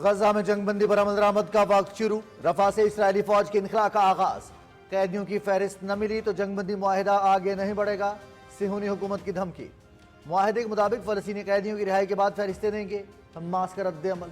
غزہ میں جنگ بندی پر عمل درآمد کا وقت شروع، رفح سے اسرائیلی فوج کے انخلاء کا آغاز۔ قیدیوں کی فہرست نہ ملی تو جنگ بندی معاہدہ آگے نہیں بڑھے گا، صہیونی حکومت کی دھمکی۔ معاہدے کے مطابق فلسطینی قیدیوں کی رہائی کے بعد فہرستیں دیں گے حماس کا رد عمل۔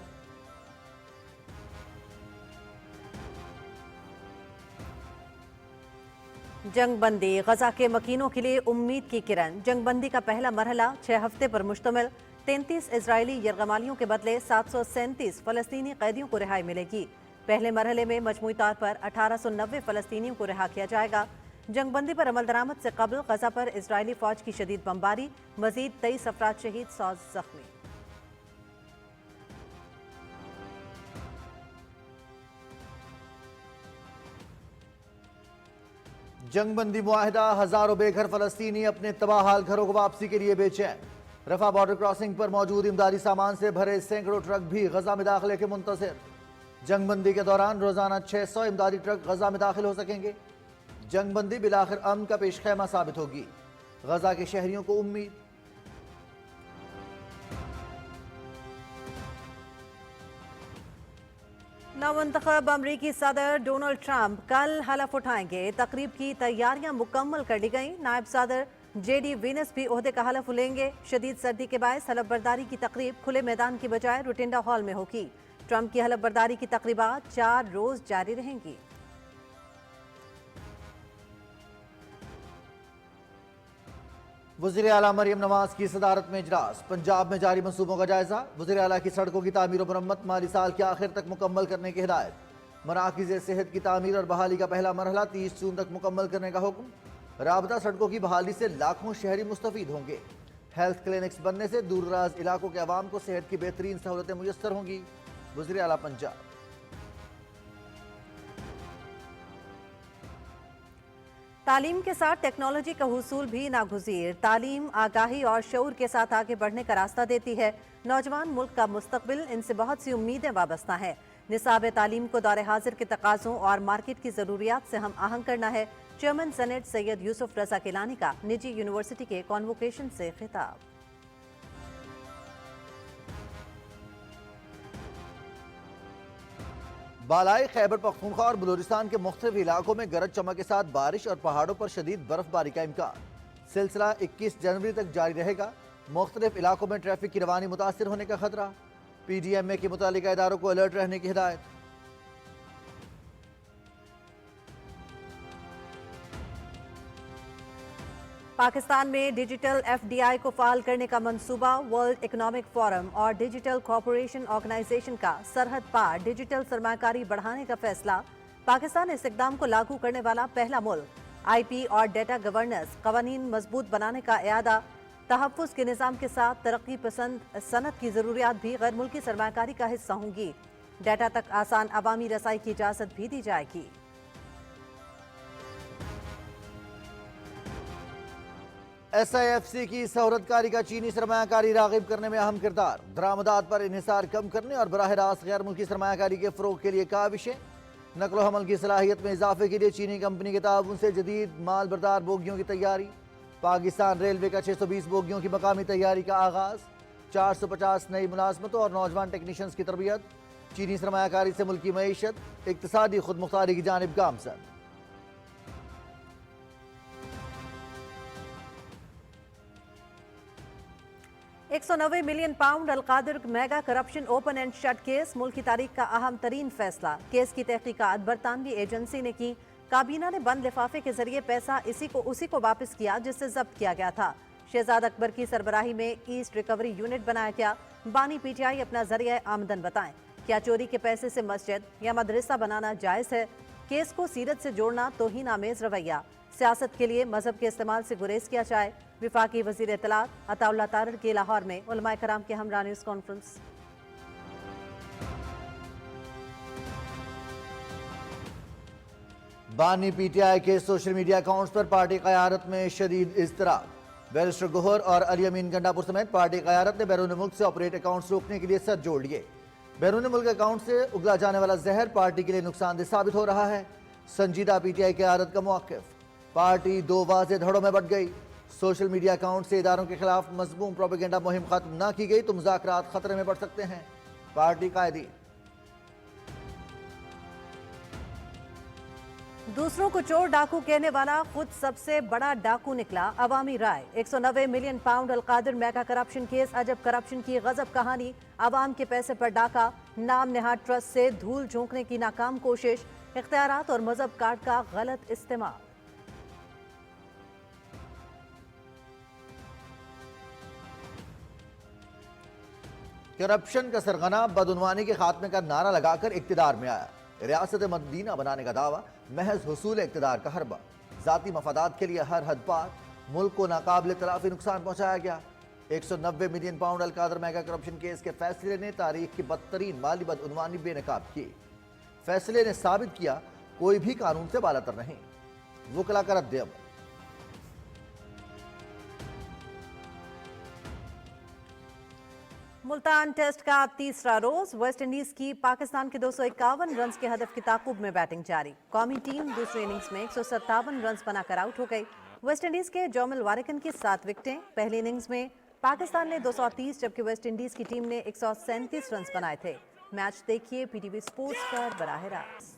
جنگ بندی غزہ کے مکینوں کے لیے امید کی کرن۔ جنگ بندی کا پہلا مرحلہ 6 ہفتے پر مشتمل، 33 اسرائیلی یرغمالیوں کے بدلے 737 فلسطینی قیدیوں کو رہائی ملے گی۔ پہلے مرحلے میں مجموعی طور پر 1890 فلسطینیوں کو رہا کیا جائے گا۔ جنگ بندی پر عمل درآمد سے قبل غزہ پر اسرائیلی فوج کی شدید بمباری، مزید 23 افراد شہید، 100 زخمی۔ جنگ بندی معاہدہ، ہزاروں بے گھر فلسطینی اپنے تباہ حال گھروں کو واپسی کے لیے بے چین۔ رفح بارڈر کراسنگ پر موجود امدادی سامان سے بھرے سینکڑوں ٹرک بھی غزہ میں داخلے کے منتظر۔ جنگ بندی کے دوران روزانہ 600 امدادی ٹرک غزہ میں داخل ہو سکیں گے۔ جنگ بندی بالآخر امن کا پیش خیمہ ثابت ہوگی، غزہ کے شہریوں کو امید۔ نومنتخب امریکی صدر ڈونلڈ ٹرمپ کل حلف اٹھائیں گے۔ تقریب کی تیاریاں مکمل کر لی گئیں۔ نائب صدر جے ڈی وینس بھی عہدے کا حلف لیں گے۔ شدید سردی کے باعث حلف برداری کی تقریب کھلے میدان کی بجائے روٹنڈا ہال میں ہوگی۔ ٹرمپ کی حلف برداری کی تقریبات 4 روز جاری رہیں گی۔ وزیر اعلیٰ مریم نواز کی صدارت میں اجلاس، پنجاب میں جاری منصوبوں کا جائزہ۔ وزیر اعلیٰ کی سڑکوں کی تعمیر و مرمت مالی سال کے آخر تک مکمل کرنے کی ہدایت۔ مراکز صحت کی تعمیر اور بحالی کا پہلا مرحلہ 30 جون تک مکمل کرنے کا حکم۔ رابطہ سڑکوں کی بحالی سے لاکھوں شہری مستفید ہوں گے۔ ہیلتھ کلینکس بننے سے دور دراز علاقوں کے عوام کو صحت کی بہترین سہولتیں میسر ہوں گی، وزیر اعلیٰ پنجاب۔ تعلیم کے ساتھ ٹیکنالوجی کا حصول بھی ناگزیر۔ تعلیم آگاہی اور شعور کے ساتھ آگے بڑھنے کا راستہ دیتی ہے۔ نوجوان ملک کا مستقبل، ان سے بہت سی امیدیں وابستہ ہیں۔ نصاب تعلیم کو دور حاضر کے تقاضوں اور مارکیٹ کی ضروریات سے ہم آہنگ کرنا ہے۔ چیئرمین سینیٹ سید یوسف رضا گیلانی کا نجی یونیورسٹی کے کانووکیشن سے خطاب۔ بالائی خیبر پختونخوا اور بلوچستان کے مختلف علاقوں میں گرج چمک کے ساتھ بارش اور پہاڑوں پر شدید برف باری کا امکان۔ سلسلہ 21 جنوری تک جاری رہے گا۔ مختلف علاقوں میں ٹریفک کی روانی متاثر ہونے کا خطرہ۔ پی ڈی ایم اے کے متعلقہ اداروں کو الرٹ رہنے کی ہدایت۔ پاکستان میں ڈیجیٹل ایف ڈی آئی کو فعال کرنے کا منصوبہ۔ ورلڈ اکنامک فورم اور ڈیجیٹل کوآپریشن آرگنائزیشن کا سرحد پار ڈیجیٹل سرمایہ کاری بڑھانے کا فیصلہ۔ پاکستان اس اقدام کو لاگو کرنے والا پہلا ملک۔ آئی پی اور ڈیٹا گورننس قوانین مضبوط بنانے کا اعادہ۔ تحفظ کے نظام کے ساتھ ترقی پسند صنعت کی ضروریات بھی غیر ملکی سرمایہ کاری کا حصہ ہوں گی۔ ڈیٹا تک آسان عوامی رسائی کی اجازت بھی دی جائے گی۔ ایس آئی ایف سی کی سہولت کاری کا چینی سرمایہ کاری راغب کرنے میں اہم کردار۔ درآمدات پر انحصار کم کرنے اور براہ راست غیر ملکی سرمایہ کاری کے فروغ کے لیے کاوشیں۔ نقل و حمل کی صلاحیت میں اضافے کے لیے چینی کمپنی کے تعاون سے جدید مال بردار بوگیوں کی تیاری۔ پاکستان ریلوے کا 620 بوگیوں کی مقامی تیاری کا آغاز۔ 450 نئی ملازمتوں اور نوجوان ٹیکنیشنز کی تربیت۔ چینی سرمایہ کاری سے ملکی معیشت، اقتصادی خود مختاری کی جانب گامزن۔ 190 million pound Qadir mega corruption open and shut case, ملک کی تاریخ کا اہم ترین فیصلہ۔ کیس کی تحقیقات برطانوی ایجنسی نے کی۔ کابینہ نے بند لفافے کے ذریعے پیسہ اسی کو واپس کیا جس سے ضبط کیا گیا تھا۔ شہزاد اکبر کی سربراہی میں ایسٹ ریکوری یونٹ بنایا گیا۔ بانی پی ٹی آئی اپنا ذریعہ آمدن بتائیں۔ کیا چوری کے پیسے سے مسجد یا مدرسہ بنانا جائز ہے؟ کیس کو سیرت سے جوڑنا توہین آمیز رویہ۔ سیاست کے لیے مذہب کے استعمال سے گریز کیا جائے۔ وفاقی وزیر اطلاعات عطا اللہ تارڑ کی لاہور میں علماء کرام کے ہمراہ نیوز کانفرنس۔ بانی پی ٹی آئی کے سوشل میڈیا اکاؤنٹس پر پارٹی قیادت میں شدید اضطراب۔ بیرسٹر گوہر اور علی امین گنڈا پور سمیت پارٹی قیادت نے بیرون ملک سے آپریٹ اکاؤنٹس روکنے کے لیے سد جوڑ لیے۔ بیرون ملک اکاؤنٹ سے اگلا جانے والا زہر پارٹی کے لیے نقصان دہ ثابت ہو رہا ہے۔ سنجیدہ پی ٹی آئی قیادت کا موقف۔ پارٹی 2 واضح دھڑوں میں بٹ گئی۔ سوشل میڈیا اکاؤنٹ سے اداروں کے خلاف مذموم پروپیگنڈا مہم ختم نہ کی گئی تو مذاکرات خطرے میں پڑ سکتے ہیں۔ پارٹی قائدین दूसरों को चोर डाकू कहने वाला खुद सबसे बड़ा डाकू निकला। अवामी राय 190 million pound Al-Qadir mega corruption case, अजब करप्शन की गजब कहानी। आवाम के पैसे पर डाका, नाम नेहाद ट्रस्ट से धूल झोंकने की नाकाम कोशिश, इख्तियारात और मजहब कार्ड का गलत इस्तेमाल। करप्शन का सरगना बदउनवानी के खात्मे का नारा लगाकर इक्तिदार में आया। रियासत मदीना बनाने का दावा, महज हुसूल इक्तिदार का हरबा। जाती मफादात के लिए हर हद पार, मुल्क को नाकाबिल तलाफी नुकसान पहुंचाया गया। 190 million pound Al-Qadir mega corruption case के फैसले ने तारीख की बदतरीन माली बदउनवानी बेनकाब की। फैसले ने साबित किया कोई भी कानून से बालातर नहीं। वकला का रद्द-ए-अमल। मुल्तान टेस्ट का तीसरा रोज, वेस्ट इंडीज की पाकिस्तान के 251 रन के हदफ की ताकुब में बैटिंग जारी। कौमी टीम दूसरी इनिंग्स में 157 रन बनाकर आउट हो गई। वेस्ट इंडीज के जोमिल वारिकन की 7 विकेटें। पहली इनिंग्स में पाकिस्तान ने 230 जबकि वेस्ट इंडीज की टीम ने 137 रन बनाए थे। मैच देखिए पीटीवी स्पोर्ट्स पर बराह रास्त।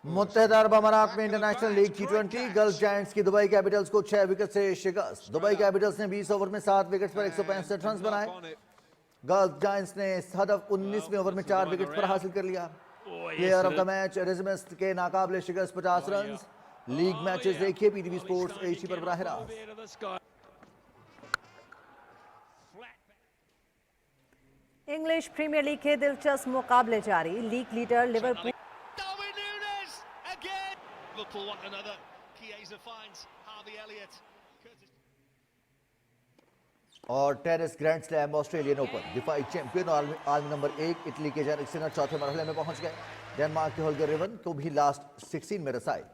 मुत्तहिदा अरब अमारात में international league T20 gulf giants की दुबई कैपिटल्स को 6 विकेट से शिकस्त। दुबई कैपिटल्स ने 20 ओवर में 7 विकेट पर 165 रन बनाए। गल्फ जायंट्स ने हदफ 19वें ओवर में 4 विकेट पर हासिल कर लिया। प्लेयर ऑफ द मैच रिजमिस्ट के नाकाबिले शिकस्त 50 रन। लीग मैचेस देखिए पीटीवी स्पोर्ट्स एची पर बराह रास्त। इंग्लिश प्रीमियर लीग के दिलचस्प मुकाबले जारी। League leader Liverpool Liverpool want another. Chiesa finds Harvey Elliott. और tennis grand slam Australian Open दिफाई चैंपियन और आलमी नंबर 1 इटली के जैनिक सिनर चौथे मरहले में पहुंच गए। डेनमार्क के होल्गर रेवन को भी लास्ट 16 में रसाई।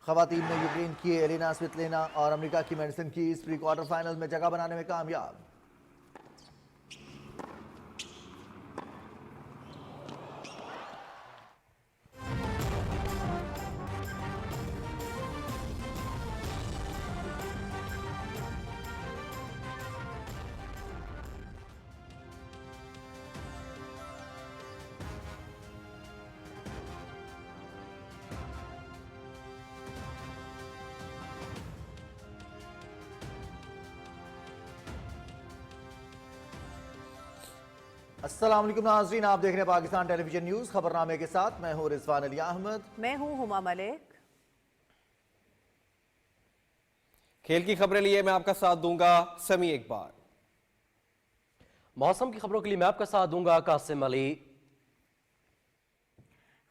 खवातीन ने यूक्रेन की एलिना स्वितलेना और अमेरिका की मेडिसन की प्री क्वार्टर फाइनल में जगह बनाने में कामयाब। अस्सलाम वालेकुम नाज़रीन, आप देख रहे हैं पाकिस्तान टेलीविजन न्यूज खबरनामे के साथ मैं हूं रिजवान अली अहमद। मैं हूं हुमा मलिक। खेल की खबरें लिए मैं आपका साथ दूंगा समी इकबाल। मौसम की खबरों के लिए मैं आपका साथ दूंगा कासिम अली।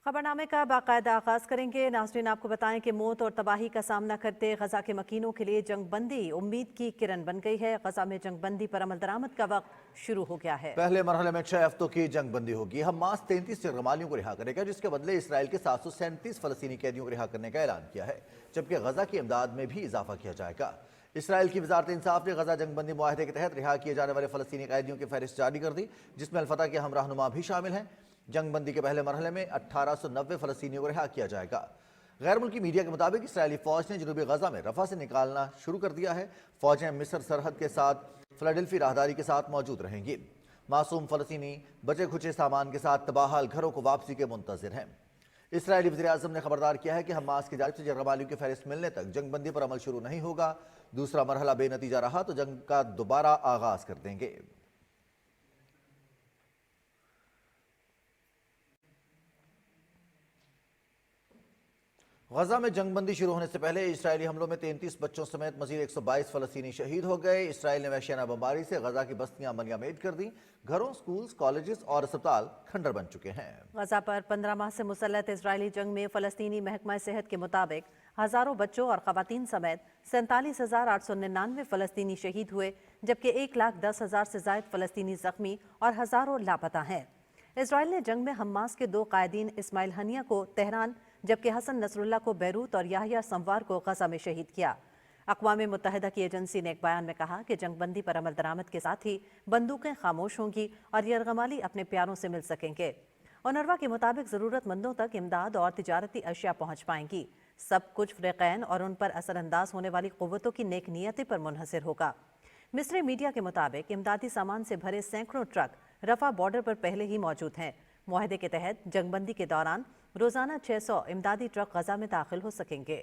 खबरनामे का बाकायदा आगाज करेंगे। नाज़रीन आपको बताएं कि मौत और तबाही का सामना करते गजा के मकीनों के लिए जंगबंदी उम्मीद की किरण बन गई है। गजा में जंगबंदी पर अमल दरामद का वक्त शुरू हो गया है। पहले मरहले में 6 हफ्तों की जंगबंदी होगी। हमास 33 जरगमालियों को रिहा करेगा, जिसके बदले इसराइल के 737 फलस्तीनी कैदियों को रिहा करने का ऐलान किया है, जबकि गजा की इमदाद में भी इजाफा किया जाएगा। इसराइल की वजारत इंसाफ ने गजा जंगबंदी मुआहदे के तहत रिहा किए जाने वाले फलस्तीनी कैदियों की फहरिस्त जारी कर दी, जिसमें अल-फतह के हम रहनुमा भी शामिल हैं। जंगबंदी के पहले मरहले में 1890 फलस्तीनियों को रिहा किया जाएगा। गैर मुल्की मीडिया के मुताबिक इसराइली फौज ने जनूबी गजा में रफा से निकालना शुरू कर दिया है। फौजें मिस्र सरहद के साथ फिलाडेल्फी राहदारी के साथ मौजूद रहेंगी। मासूम फलस्तीनी बचे खुचे सामान के साथ तबाहाल घरों को वापसी के मुंतजिर हैं। इसराइली वज़ीर-ए-आज़म ने खबरदार किया है कि हमास की जानिब से जरगमालियों की फहरिस्त मिलने तक जंगबंदी पर अमल शुरू नहीं होगा। दूसरा मरहला बेनतीजा रहा तो जंग का दोबारा आगाज कर देंगे। गजा में जंगबंदी शुरू होने से पहले इजरायली हमलों में 33 बच्चों समेत मजीद 122 फलस्तीनी शहीद हो गए। इसराइल ने वहशियाना बमबारी से गजा की बस्तियां मनियामेद कर दी। घरों, स्कूल्स, कॉलेजेस और अस्पताल खंडर बन चुके हैं। गजा पर 15 माह से मुसल्लत इजरायली जंग में फलस्तीनी महकमा सेहत के मुताबिक हजारों बच्चों और खवातीन समेत 47,899 फलस्तीनी शहीद हुए, जबकि 1,10,000 से जायद फलस्तीनी जख्मी और हजारों लापता हैं। इजराइल ने जंग में हमास के 2 कायदीन इस्माइल हनिया को तेहरान जबकि हसन नसरुल्लाह को बैरूत और याहिया संवार को गजा में शहीद किया। अक़वाम मुत्तहिदा की एजेंसी ने एक बयान में कहा कि जंगबंदी पर अमल दरामद के साथ ही बंदूकें खामोश होंगी और यरगमाली अपने प्यारों से मिल सकेंगे। ओनरवा के मुताबिक ज़रूरतमंदों तक इमदाद और तिजारती अशिया पहुँच पाएंगी। सब कुछ फ़रीक़ैन और उन पर असरअंदाज होने वाली क़ुव्वतों की नेक नीयती पर मुनहसर होगा। मिस्री मीडिया के मुताबिक इमदादी सामान से भरे सैकड़ों ट्रक रफा बॉर्डर पर पहले ही मौजूद हैं। मुआहदे के तहत जंगबंदी के दौरान रोजाना 600 इमदादी ट्रक गजा में दाखिल हो सकेंगे।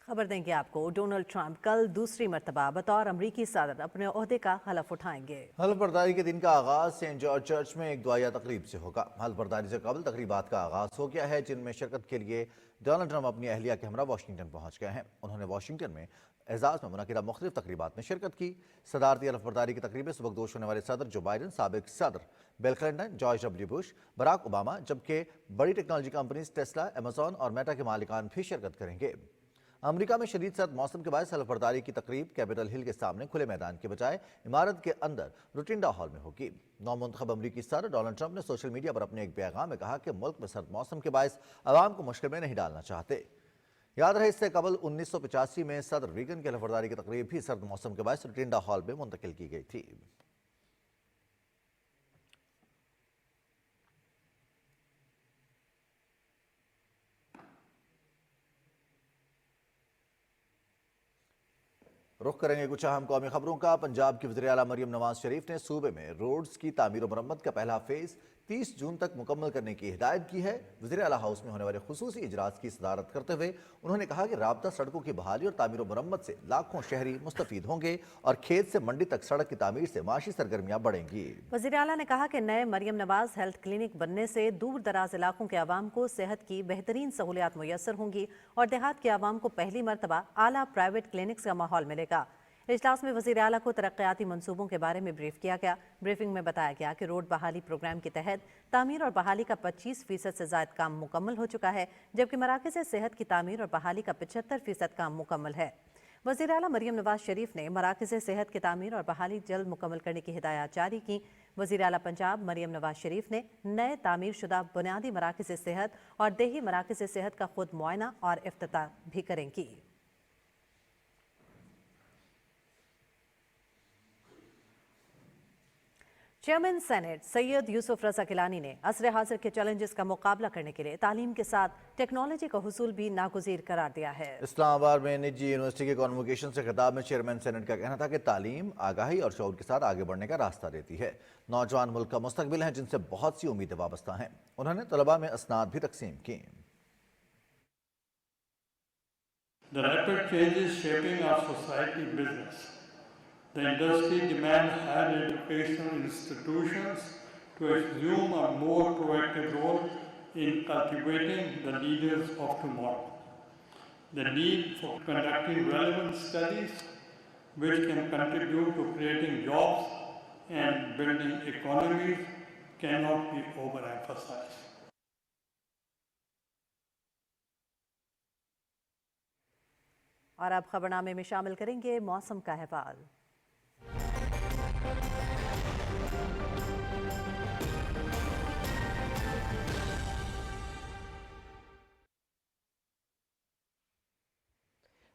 खबर देंगे आपको, डोनाल्ड ट्रंप कल दूसरी मर्तबा बतौर अमरीकी सदर अपने ओहदे का हलफ उठाएंगे। हल्फ बर्दारी के दिन का आगाज सेंट जॉर्ज चर्च में एक दुआया तकरीब से होगा। हल्फ बर्दारी से कबल तकरीबात का आगाज हो गया है, जिनमें शिरकत के लिए डोनाल्ड ट्रंप अपनी अहलिया के हमरा वाशिंगटन पहुंच गए हैं। उन्होंने वाशिंगटन में एजाज में मुनक़िदा मुख्तलिफ तकरीबात में शिरकत की। सदारती हल्फ बर्दारी की तकरीबें सुबकदोश होने वाले सदर जो बाइडन, साबिक सदर Bill Clinton, George W Bush, Barack Obama, जबकि बड़ी टेक्नोलॉजी कंपनीज टेस्ला, अमेजॉन और मेटा के मालिकान भी शिरकत करेंगे। अमेरिका में शदीद सर्द मौसम के बाद हल्फ बर्दारी की तकरीब कैपिटल हिल के सामने खुले मैदान के बजाय इमारत के अंदर रुटिंडा हॉल में होगी। नौमुंतखब अमरीकी सदर डोनाल्ड ट्रंप ने सोशल मीडिया पर अपने एक पैगाम में कहा कि मुल्क में सर्द मौसम के बायस अवाम को मुश्किल में नहीं डालना चाहते। याद रहे, इससे कबल 1985 में सदर रीगन की हल्फ बर्दारी की तकरीब भी सर्द मौसम के बायस रुटिंडा हॉल में मुंतकिल की गई थी। रुख करेंगे कुछ अहम कौमी खबरों का। पंजाब की वज़ीर आला मरियम नवाज शरीफ ने सूबे में रोड्स की तामीर और मरम्मत का पहला फेज 30 जून तक मुकम्मल करने की हिदायत की है। वज़ीर आला हाउस में होने वाले खुसूसी इजलास की सदारत करते हुए उन्होंने कहा कि राब्ता सड़कों की बहाली और तामीर और मरम्मत से लाखों शहरी मुस्तफीद होंगे और खेत से मंडी तक सड़क की तामीर से माशी सरगर्मियां बढ़ेंगी। वज़ीर आला ने कहा कि नए मरियम नवाज हेल्थ क्लिनिक बनने से दूर दराज इलाकों के आवाम को सेहत की बेहतरीन सहूलियात मुयसर होंगी और देहात के आवाम को पहली मरतबा आला प्राइवेट क्लिनिक्स का माहौल मिलेगा। इजलास में वज़ीर आला को तरक्याती मंसूबों के बारे में ब्रीफ किया गया। ब्रीफिंग में बताया गया कि रोड बहाली प्रोग्राम के तहत तामीर और बहाली का 25% से ज़ायद काम मुकम्मल हो चुका है, जबकि मराकज़ सेहत की तामीर और बहाली का 75% काम मुकम्मल है। वज़ीर आला मरियम नवाज शरीफ ने मराकज़ सेहत की तामीर और बहाली जल्द मुकम्मल करने की हिदायत जारी की। वज़ीर आला पंजाब मरियम नवाज शरीफ ने नए तामीर शुदा बुनियादी मराकज़ सेहत और देही मराकज़ सेहत का खुद मुआयना और इफ्तिताह भी करेंगी। चेयरमैन सेनेट सैयद यूसुफ रज़ा गिलानी ने असर हाजिर के चैलेंजेस का मुकाबला करने के लिए तालीम के साथ टेक्नोलॉजी का हुसूल भी नागुज़ीर करार दिया है। इस्लामाबाद में निजी यूनिवर्सिटी के कॉन्वोकेशन से खिताब में चेयरमैन सेनेट का कहना था कि तालीम आगाही और शऊर के साथ आगे बढ़ने का रास्ता देती है। नौजवान मुल्क का मुस्तकबिल हैं, जिनसे बहुत सी उम्मीदें वाबस्ता हैं। उन्होंने तलबा में असनाद भी तकसीम की। The rapid changes shaping our society business. The industry demands higher educational institutions to assume a more proactive role in cultivating the leaders of tomorrow. The need for conducting relevant studies which can contribute to creating jobs and building economies cannot be overemphasized. और अब खबरनामे में शामिल करेंगे मौसम का अहवाल।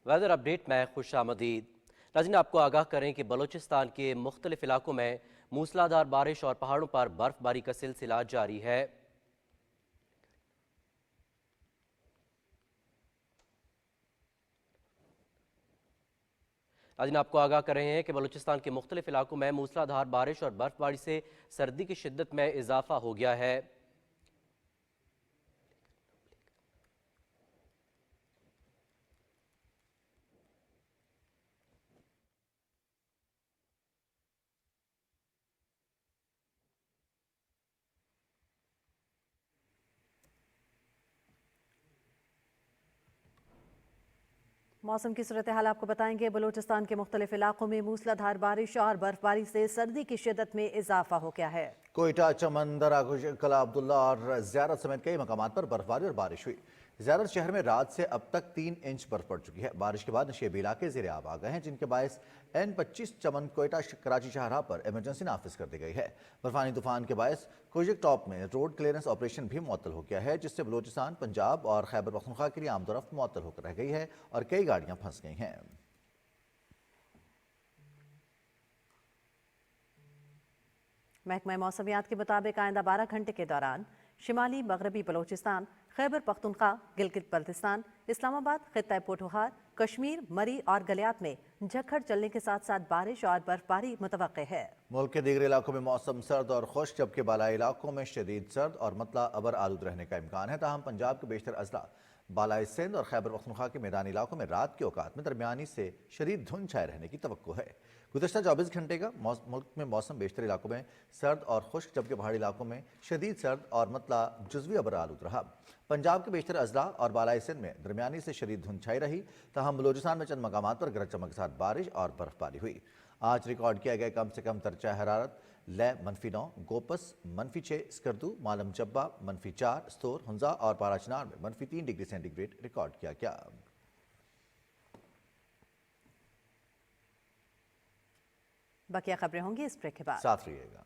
Weather update में खुश आमदीद। नाज़रीन, आपको आगाह करें कि बलूचिस्तान के मुख्तलिफ इलाकों में मूसलाधार बारिश और पहाड़ों पर बर्फबारी का सिलसिला जारी है। नाज़रीन, आपको आगाह कर रहे हैं कि बलूचिस्तान के मुख्तलिफ इलाकों में मूसलाधार बारिश और बर्फबारी से सर्दी की शिद्दत में इजाफा हो गया है। मौसम की सूरत हाल आपको बताएंगे। बलूचिस्तान के मुख्तलिफ इलाकों में मूसलाधार बारिश और बर्फबारी से सर्दी की शिद्दत में इजाफा हो गया है। कोयटा, चमन, दरा, कला अब्दुल्ला और ज़ियारत समेत कई मकामात पर बर्फबारी और बारिश हुई। ज़ियारत शहर में रात से अब तक 3 इंच बर्फ पड़ चुकी है। बारिश के बाद नशेबी इलाके ज़ेरे आब आ गए हैं, जिनके बायस N25 चमन कोयटा कराची शाहराह पर इमरजेंसी नाफिज कर दी गई है। बर्फानी तूफान के बायस कोजिक टॉप में रोड क्लियरेंस ऑपरेशन भी मुअत्तल हो गया है, जिससे बलूचिस्तान, पंजाब और खैबर पख्तूनख्वा के लिए आमदोरफ्त मुअत्तल होकर रह गई है और कई गाड़ियां फंस गई हैं। महकमा मौसमियात के मुताबिक आइंदा 12 घंटे के दौरान शिमाली मगरबी बलूचिस्तान, खैबर पख्तूनख्वा, गिलगित बल्तिस्तान, इस्लामाबाद, खित्ता पोठोहार, कश्मीर, मरी और गलियात में झक्खड़ चलने के साथ साथ बारिश और बर्फबारी मुतवक्के है। मुल्क के दीगर इलाकों में मौसम सर्द और खुश्क, जबकि बालाई इलाकों में शदीद सर्द और मतला अबर आलूद रहने का इम्कान है। ताहम पंजाब के बेशतर अजला, बालाई सिंध और खैबर पख्तूनख्वा के मैदानी इलाकों में रात के औकात में दरमियानी से शदीद धुंध छाए रहने की तवक्को है। गुज़श्ता 24 घंटे का मुल्क में मौसम बेशतर इलाकों में सर्द और खुश्क, जबकि पहाड़ी इलाकों में शदीद सर्द और मतला जुज़वी अबर आलूद रहा। पंजाब के बेशतर अजला और बालाई सिंध में दरमियानी से शदीद धुंध छाई रही। तहम बलूचिस्तान में चंद मकामात पर गरज चमक के साथ बारिश और बर्फबारी हुई। आज रिकॉर्ड किया गया कम से कम दरजा हरारत ले -9, गोपस -6, स्कर्दू, मालम जब्बा -4, स्तोर, हुंजा और पाराचनार में -3 डिग्री सेंटीग्रेड रिकॉर्ड किया गया। बकिया खबरें होंगी इस ब्रेक के बाद। साथ रहिएगा।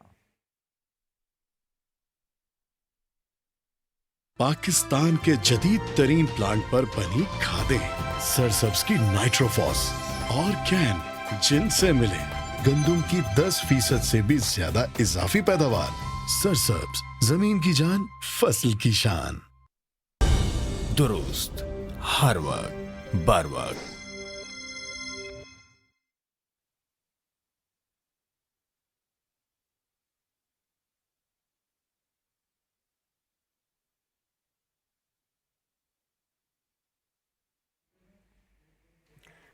पाकिस्तान के जदीद तरीन प्लांट पर बनी खादें, सरसब्ज की नाइट्रोफॉस और कैन, जिनसे मिले गंदम की 10% से भी ज्यादा इजाफी पैदावार। सरसब्ज, जमीन की जान, फसल की शान। दुरुस्त, हर वक्त, बर वक्त।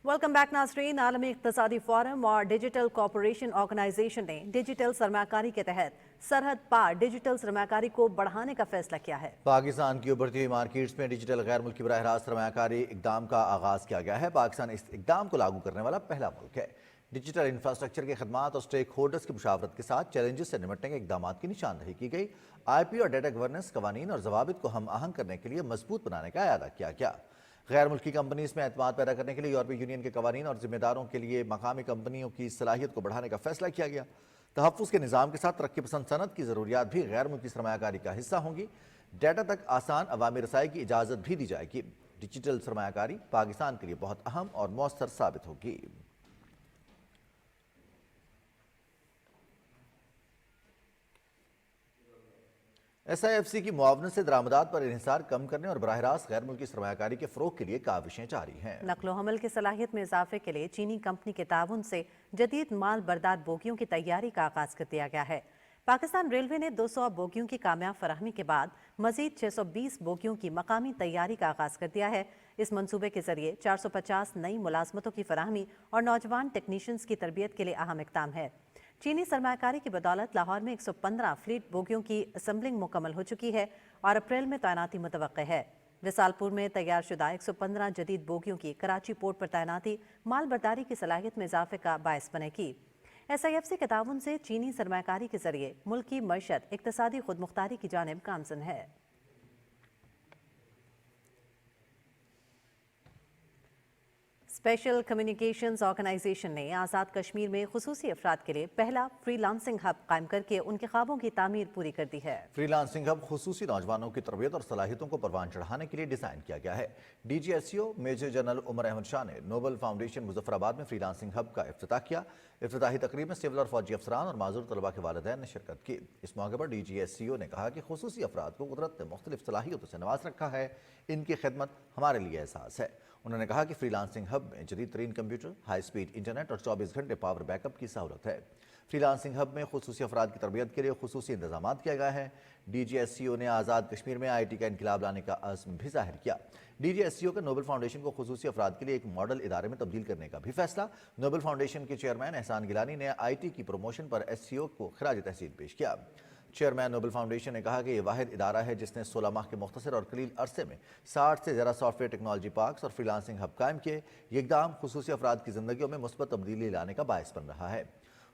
वेलकम बैक नाज़रीन। आलमी इक़्तिसादी फोरम और डिजिटल कॉरपोरेशन ऑर्गेनाइजेशन ने डिजिटल सरमाकारी के तहत सरहद पार डिजिटल सरमाकारी को बढ़ाने का फैसला किया है। पाकिस्तान की उभरती हुई मार्केट्स में डिजिटल गैर मुल्की बराह रास्त सरमाकारी इकदाम का आगाज किया गया है। पाकिस्तान इस इकदाम को लागू करने वाला पहला मुल्क है। डिजिटल इंफ्रास्ट्रक्चर के खदमात और स्टेक होल्डर्स की मुशावरत के साथ चैलेंजेस से निपटने के इकदाम की निशानदही की गई। IP और डेटा गवर्नेंस कवानीन और जवाबित को हम आहंग करने के लिए मजबूत बनाने का इरादा किया गया। गैर मुल्की कंपनीज में एतमाद पैदा करने के लिए यूरोपीय यूनियन के कवानीन और जिम्मेदारों के लिए मकामी कंपनियों की सलाहियत को बढ़ाने का फैसला किया गया। तहफ़्फ़ुज़ के निज़ाम के साथ तरक्की पसंद सनत की ज़रूरियात भी गैर मुल्की सरमायाकारी का हिस्सा होंगी। डेटा तक आसान अवामी रसाई की इजाज़त भी दी जाएगी। डिजिटल सरमायाकारी पाकिस्तान के लिए बहुत अहम और मौसर साबित होगी। SIFC की मुआवनत से दरामदात पर इन्हिसार कम करने और बराह रास्त गैर मुल्की सरमायाकारी के फ़रोग़ के लिए काविशें जारी हैं। नकलो हमल की सलाहियत में इजाफे के लिए चीनी कंपनी के ताउन से जदीद माल बरदार बोगियों की तैयारी का आगाज कर दिया गया है। पाकिस्तान रेलवे ने 200 बोगियों की कामयाब फराहमी के बाद मजीद 620 बोगियों की मकामी तैयारी का आगाज कर दिया है। इस मंसूबे के जरिए 450 नई मुलाजमतों की फराहमी और नौजवान टेक्नीशियंस की तरबियत के लिए अहम इक़दाम है। चीनी सरमायाकारी की बदौलत लाहौर में 115 फ्लीट बोगियों की असम्बलिंग मुकम्मल हो चुकी है और अप्रैल में तैनाती मुतवक्के है। विसालपुर में तैयार शुदा 115 जदीद बोगियों की कराची पोर्ट पर तैनाती माल बर्दारी की सलाहियत में इजाफे का बायस बनेगी। SIFC के ताउन से चीनी सरमायाकारी के जरिए मुल्क की मईशत इक्तसादी खुदमुख्तारी की जानिब गामजन है। स्पेशल कम्युनिकेशंस ऑर्गेनाइजेशन ने आज़ाद कश्मीर में खुसूसी अफराद के लिए पहला फ्रीलांसिंग हब कायम करके उनके ख्वाबों की तामीर पूरी कर दी है। फ्रीलांसिंग हब खुसूसी नौजवानों की तरबियत और सलाहियतों को परवान चढ़ाने के लिए डिज़ाइन किया गया है। DG SEO major general Umar Ahmed Shah ने नोबल फाउंडेशन मुजफ्फराबाद में फ्रीलांसिंग हब का इफ्तिताह किया। इफ्तिताही तकरीब में सिविल और फौजी अफसरान और माजूर तलबा के वालिदैन ने शिरकत की। इस मौके पर DG SEO ने कहा कि खुसूसी अफराद को कुदरत ने मुख्तलिफ सलाहियतों से नवाज रखा है। इनकी खिदमत हमारे लिए एहसास है। उन्होंने कहा कि फ्रीलांसिंग हब में जदीद तरीन कंप्यूटर, हाई स्पीड इंटरनेट और 24 घंटे पावर बैकअप की सहूलत है। फ्रीलांसिंग हब में खुसूसी अफराद की तरबियत के लिए खुसूसी इंतजाम किया गया है। DG SEO ने आज़ाद कश्मीर में IT का इनकलाब लाने का अज़्म भी जाहिर किया। DG SEO का नोबल फाउंडेशन को खुसूसी अफराद के लिए एक मॉडल इदारे में तब्दील करने का भी फैसला। नोबल फाउंडेशन के चेयरमैन एहसान गिलानी ने IT की प्रमोशन पर SEO को खराज तहसीन पेश किया। चेयरमैन नोबल फाउंडेशन ने कहा कि यह वाहिद इदारा है जिसने 16 माह के मुख्तसर और कलील अरसे में 60 से ज़्यादा सॉफ्टवेयर टेक्नोलॉजी पार्क्स और फ्रीलांसिंग हब कायम किए। ये इक़दाम खुसूसी अफराद की ज़िंदगियों में मुस्बत तब्दीली लाने का बायस बन रहा है।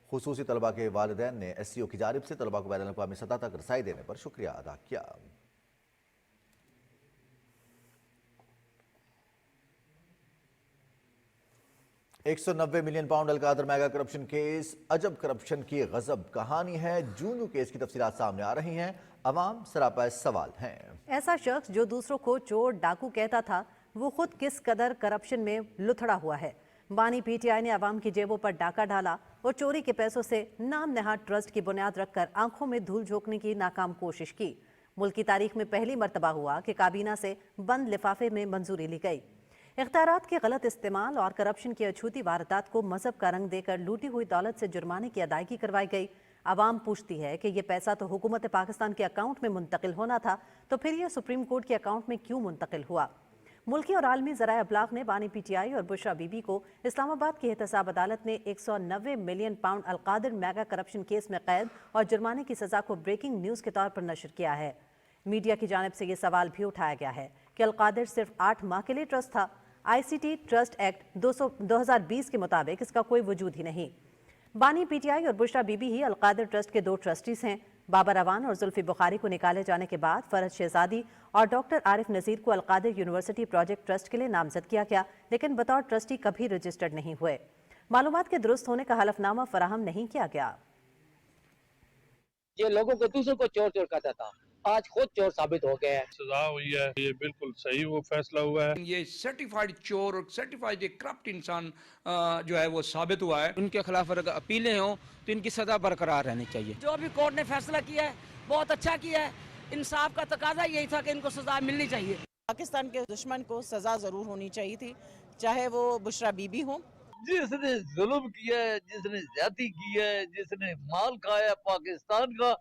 खुसूसी तलबा के वालिदैन ने SEO की जानिब से तलबा को बैनुल अक़वामी सतह तक रसाई देने पर शुक्रिया अदा किया। £190 million Al-Qadir mega corruption case अजब करप्शन की गजब कहानी है। जूनू केस की तफसीलात सामने आ रही हैं। अवाम सरापा सवाल हैं। ऐसा शख्स जो दूसरों को चोर डाकू कहता था वो खुद किस कदर करप्शन में लुथड़ा हुआ है। बानी PTI ने अवाम की जेबों पर डाका डाला और चोरी के पैसों से नाम नहाद ट्रस्ट की बुनियाद रखकर आंखों में धूल झोंकने की नाकाम कोशिश की। मुल्क की तारीख में पहली मरतबा हुआ कि काबीना से बंद लिफाफे में मंजूरी ली गई। اختیارات کے غلط استعمال اور کرپشن کی اچھوتی واردات کو مذہب کا رنگ دے کر لوٹی ہوئی دولت سے جرمانے کی ادائیگی کروائی گئی۔ عوام پوچھتی ہے کہ یہ پیسہ تو حکومت پاکستان کے اکاؤنٹ میں منتقل ہونا تھا، تو پھر یہ سپریم کورٹ کے اکاؤنٹ میں کیوں منتقل ہوا؟ ملکی اور عالمی ذرائع ابلاغ نے بانی پی ٹی آئی اور بشرا بی بی کو اسلام آباد کی احتساب عدالت نے 190 ملین پاؤنڈ القادر میگا کرپشن کیس میں قید اور جرمانے کی سزا کو بریکنگ نیوز کے طور پر نشر کیا ہے۔ میڈیا کی جانب سے یہ سوال بھی اٹھایا گیا ہے کہ القادر صرف 8 ماہ کے لیے ٹرسٹ تھا۔ آئی سی ٹی ٹرسٹ ایکٹ 2020 کے مطابق اس کا کوئی وجود ہی نہیں۔ بانی پی ٹی آئی اور بشرا بی بی ہی القادر ٹرسٹ کے 2 ٹرسٹیز ہیں۔ بابر اعوان اور زلفی بخاری کو نکالے جانے کے بعد فرحت شہزادی اور ڈاکٹر عارف نذیر کو القادر یونیورسٹی پروجیکٹ ٹرسٹ کے لیے نامزد کیا گیا، لیکن بطور ٹرسٹی کبھی رجسٹرڈ نہیں ہوئے۔ معلومات کے درست ہونے کا حلف نامہ فراہم نہیں کیا گیا۔ یہ لوگوں کو دوسروں کو چور چور کہتا تھا، آج خود چور ثابت ہو گیا ہے۔ سزا ہوئی ہے، یہ بالکل صحیح وہ فیصلہ ہوا ہے۔ یہ سرٹیفائیڈ چور اور سرٹیفائیڈ کرپٹ انسان جو ہے وہ ثابت ہوا ہے۔ ان کے خلاف اگر اپیلیں ہوں تو ان کی سزا برقرار رہنی چاہیے۔ جو بھی کورٹ نے فیصلہ کیا ہے بہت اچھا کیا ہے، انصاف کا تقاضا یہی تھا کہ ان کو سزا ملنی چاہیے۔ پاکستان کے دشمن کو سزا ضرور ہونی چاہیے تھی، چاہے وہ بشرا بی بی ہوں۔ جس نے ظلم کیا ہے، جس نے زیادتی کی ہے، جس نے مال کھایا پاکستان کا،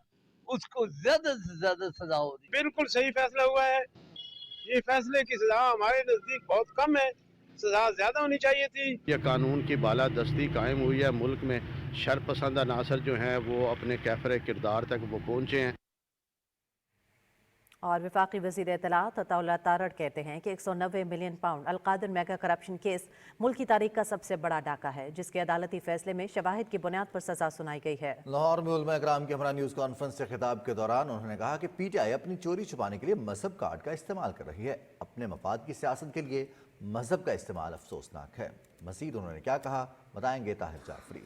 اس کو زیادہ سے زیادہ سزا ہونی۔ بالکل صحیح فیصلہ ہوا ہے۔ یہ فیصلے کی سزا ہمارے نزدیک بہت کم ہے، سزا زیادہ ہونی چاہیے تھی۔ یہ قانون کی بالادستی قائم ہوئی ہے، ملک میں شر پسند عناصر جو ہیں وہ اپنے کیفر کردار تک وہ پہنچے ہیں۔ اور وفاقی وزیر اطلاعات عطا اللہ تارڑ کہتے ہیں کہ 190 ملین پاؤنڈ القادر میگا کرپشن کیس ملک کی تاریخ کا سب سے بڑا ڈاکہ ہے، جس کے عدالتی فیصلے میں شواہد کی بنیاد پر سزا سنائی گئی ہے۔ لاہور میں علماء کرام کے ہمراہ نیوز کانفرنس سے خطاب کے دوران انہوں نے کہا کہ پی ٹی آئی اپنی چوری چھپانے کے لیے مذہب کارڈ کا استعمال کر رہی ہے۔ اپنے مفاد کی سیاست کے لیے مذہب کا استعمال افسوسناک ہے۔ مزید انہوں نے کیا کہا بتائیں گے طاہر جعفری۔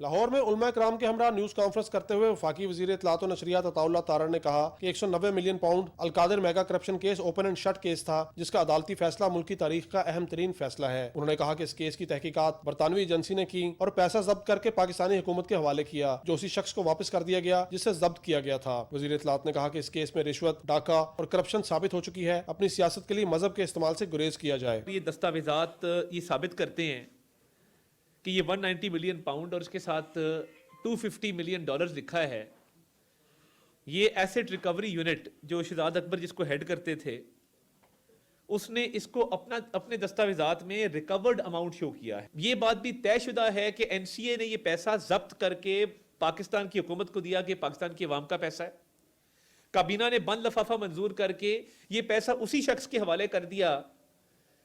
لاہور میں علماء کرام کے ہمراہ نیوز کانفرنس کرتے ہوئے وفاقی وزیر اطلاعات و نشریات عطا اللہ تارڑ نے کہا کہ 190 million pound Qadir mega corruption case open and shut case تھا، جس کا عدالتی فیصلہ ملک کی تاریخ کا اہم ترین فیصلہ ہے۔ انہوں نے کہا کہ اس کیس کی تحقیقات برطانوی ایجنسی نے کی اور پیسہ ضبط کر کے پاکستانی حکومت کے حوالے کیا، جو اسی شخص کو واپس کر دیا گیا جس سے ضبط کیا گیا تھا۔ وزیر اطلاعات نے کہا کہ اس کیس میں رشوت، ڈاکہ اور کرپشن ثابت ہو چکی ہے۔ اپنی سیاست کے لیے مذہب کے استعمال سے گریز کیا جائے۔ یہ دستاویزات یہ ثابت کرتے ہیں کہ یہ 190 ملین پاؤنڈ اور اس کے ساتھ 250 ملین ڈالرز لکھا ہے۔ یہ ایسٹ ریکوری یونٹ جو شہزاد اکبر جس کو ہیڈ کرتے تھے، اس نے اس کو اپنے دستاویزات میں ریکورڈ اماؤنٹ شو کیا ہے۔ یہ بات بھی طے شدہ ہے کہ این سی اے نے یہ پیسہ ضبط کر کے پاکستان کی حکومت کو دیا کہ پاکستان کی عوام کا پیسہ ہے۔ کابینہ نے بند لفافہ منظور کر کے یہ پیسہ اسی شخص کے حوالے کر دیا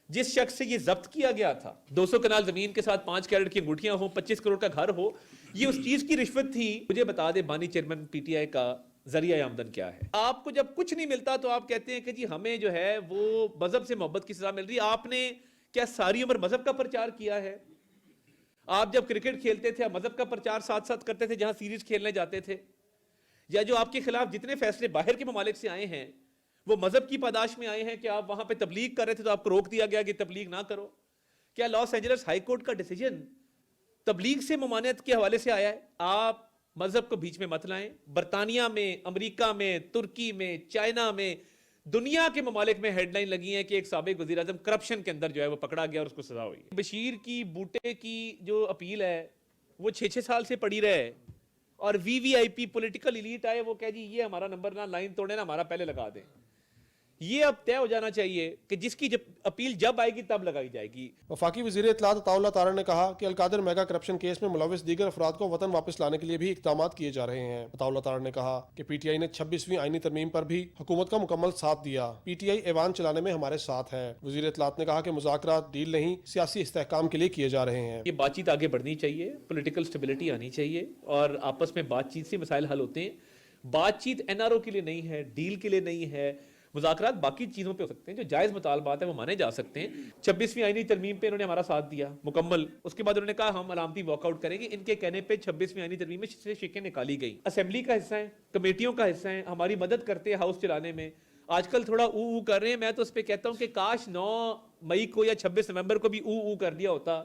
جس شخص سے یہ ضبط کیا گیا تھا۔ 200 کنال زمین کے ساتھ 5 کیرٹ کی انگوٹھیاں ہوں، 25 کروڑ کا گھر ہو، یہ اس چیز کی رشوت تھی۔ مجھے بتا دے بانی چیئرمین پی ٹی آئی کا ذریعہ آمدن کیا ہے؟ آپ کو جب کچھ نہیں ملتا تو آپ کہتے ہیں کہ جی ہمیں جو ہے وہ مذہب سے محبت کی سزا مل رہی ہے۔ آپ نے کیا ساری عمر مذہب کا پرچار کیا ہے؟ آپ جب کرکٹ کھیلتے تھے مذہب کا پرچار ساتھ ساتھ کرتے تھے جہاں سیریز کھیلنے جاتے تھے؟ یا جو آپ کے خلاف جتنے فیصلے باہر کے ممالک سے آئے ہیں وہ مذہب کی پاداش میں آئے ہیں کہ آپ وہاں پہ تبلیغ کر رہے تھے تو آپ کو روک دیا گیا کہ تبلیغ نہ کرو؟ کیا لاس اینجلس ہائی کورٹ کا ڈیسیجن تبلیغ سے ممانعت کے حوالے سے آیا ہے؟ آپ مذہب کو بیچ میں مت لائیں۔ برطانیہ میں، امریکہ میں، ترکی میں، چائنا میں، دنیا کے ممالک میں ہیڈ لائن لگی ہیں کہ ایک سابق وزیر اعظم کرپشن کے اندر جو ہے وہ پکڑا گیا اور اس کو سزا ہوئی۔ بشیر کی بوٹے کی جو اپیل ہے وہ 6 سال سے پڑی رہے اور وی وی آئی پی پولیٹیکل ایلیٹ آئے، وہ کہہ جی یہ ہمارا نمبر نہ لائن توڑے نہ ہمارا پہلے لگا دیں۔ یہ اب طے ہو جانا چاہیے کہ جس کی اپیل جب آئے گی تب لگائی جائے گی۔ وفاقی وزیر اطلاعات عطا اللہ تارڑ نے کہا کہ القادر میگا کرپشن کیس میں ملوث دیگر افراد کو وطن واپس لانے کے لیے بھی اقدامات کیے جا رہے ہیں۔ عطا اللہ تارڑ نے کہا کہ پی ٹی آئی نے 26ویں آئینی ترمیم پر بھی حکومت کا مکمل ساتھ دیا۔ پی ٹی آئی ایوان چلانے میں ہمارے ساتھ ہے۔ وزیر اطلاعات نے کہا کہ مذاکرات ڈیل نہیں، سیاسی استحکام کے لیے کیے جا رہے ہیں۔ یہ بات چیت آگے بڑھنی چاہیے، پولیٹیکل سٹیبلٹی آنی چاہیے اور آپس میں بات چیت سے مسائل حل ہوتے ہیں۔ بات چیت این آر او کے لیے نہیں ہے، ڈیل کے لیے نہیں ہے۔ مذاکرات باقی چیزوں پہ ہو سکتے ہیں، جو جائز مطالبات ہیں وہ مانے جا سکتے ہیں۔ 26ویں آئینی ترمیم پہ انہوں نے ہمارا ساتھ دیا مکمل۔ اس کے بعد انہوں نے کہا ہم علامتی واک آؤٹ کریں گے۔ ان کے کہنے پہ 26ویں آئینی ترمیم میں سے شکیں نکالی گئی۔ اسمبلی کا حصہ ہیں، کمیٹیوں کا حصہ ہیں، ہماری مدد کرتے ہیں ہاؤس چلانے میں۔ آج کل تھوڑا او کر رہے ہیں، میں تو اس پہ کہتا ہوں کہ کاش 9 مئی کو یا 26 نومبر کو بھی او کر دیا ہوتا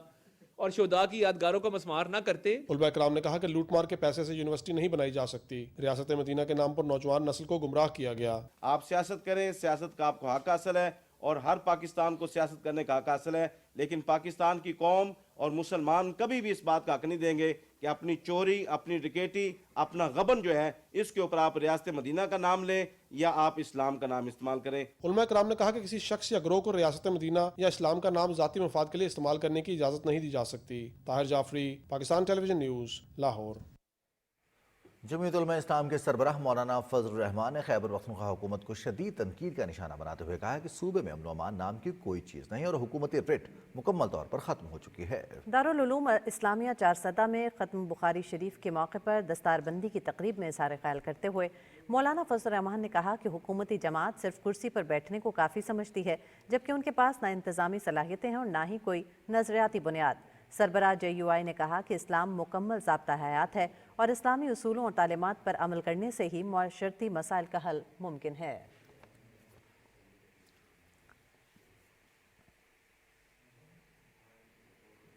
اور شہداء کی یادگاروں کو مسمار نہ کرتے۔ علماء کرام نے کہا کہ لوٹ مار کے پیسے سے یونیورسٹی نہیں بنائی جا سکتی۔ ریاست مدینہ کے نام پر نوجوان نسل کو گمراہ کیا گیا۔ آپ سیاست کریں، سیاست کا آپ کو حق حاصل ہے اور ہر پاکستان کو سیاست کرنے کا حق حاصل ہے، لیکن پاکستان کی قوم اور مسلمان کبھی بھی اس بات کا حق نہیں دیں گے کہ اپنی چوری، اپنی ڈکیٹی، اپنا غبن جو ہے اس کے اوپر آپ ریاست مدینہ کا نام لیں یا آپ اسلام کا نام استعمال کریں۔ علماء کرام نے کہا کہ کسی شخص یا گروہ کو ریاست مدینہ یا اسلام کا نام ذاتی مفاد کے لیے استعمال کرنے کی اجازت نہیں دی جا سکتی۔ طاہر جعفری، پاکستان ٹیلی ویژن نیوز، لاہور۔ جمعیت علماء اسلام کے سربراہ مولانا فضل الرحمان نے خیبر پختونخوا حکومت کو شدید تنقید کا نشانہ بناتے ہوئے کہا کہ صوبے میں امن و امان نام کی کوئی چیز نہیں اور حکومتی رٹ مکمل طور پر ختم ہو چکی ہے۔ دارالعلوم اسلامیہ چارسدہ میں ختم بخاری شریف کے موقع پر دستار بندی کی تقریب میں اظہار خیال کرتے ہوئے مولانا فضل الرحمان نے کہا کہ حکومتی جماعت صرف کرسی پر بیٹھنے کو کافی سمجھتی ہے، جبکہ ان کے پاس نہ انتظامی صلاحیتیں ہیں اور نہ ہی کوئی نظریاتی بنیاد۔ سربراہ JUI نے کہا کہ اسلام مکمل ضابطہ حیات ہے اور اسلامی اصولوں اور تعلیمات پر عمل کرنے سے ہی معاشرتی مسائل کا حل ممکن ہے۔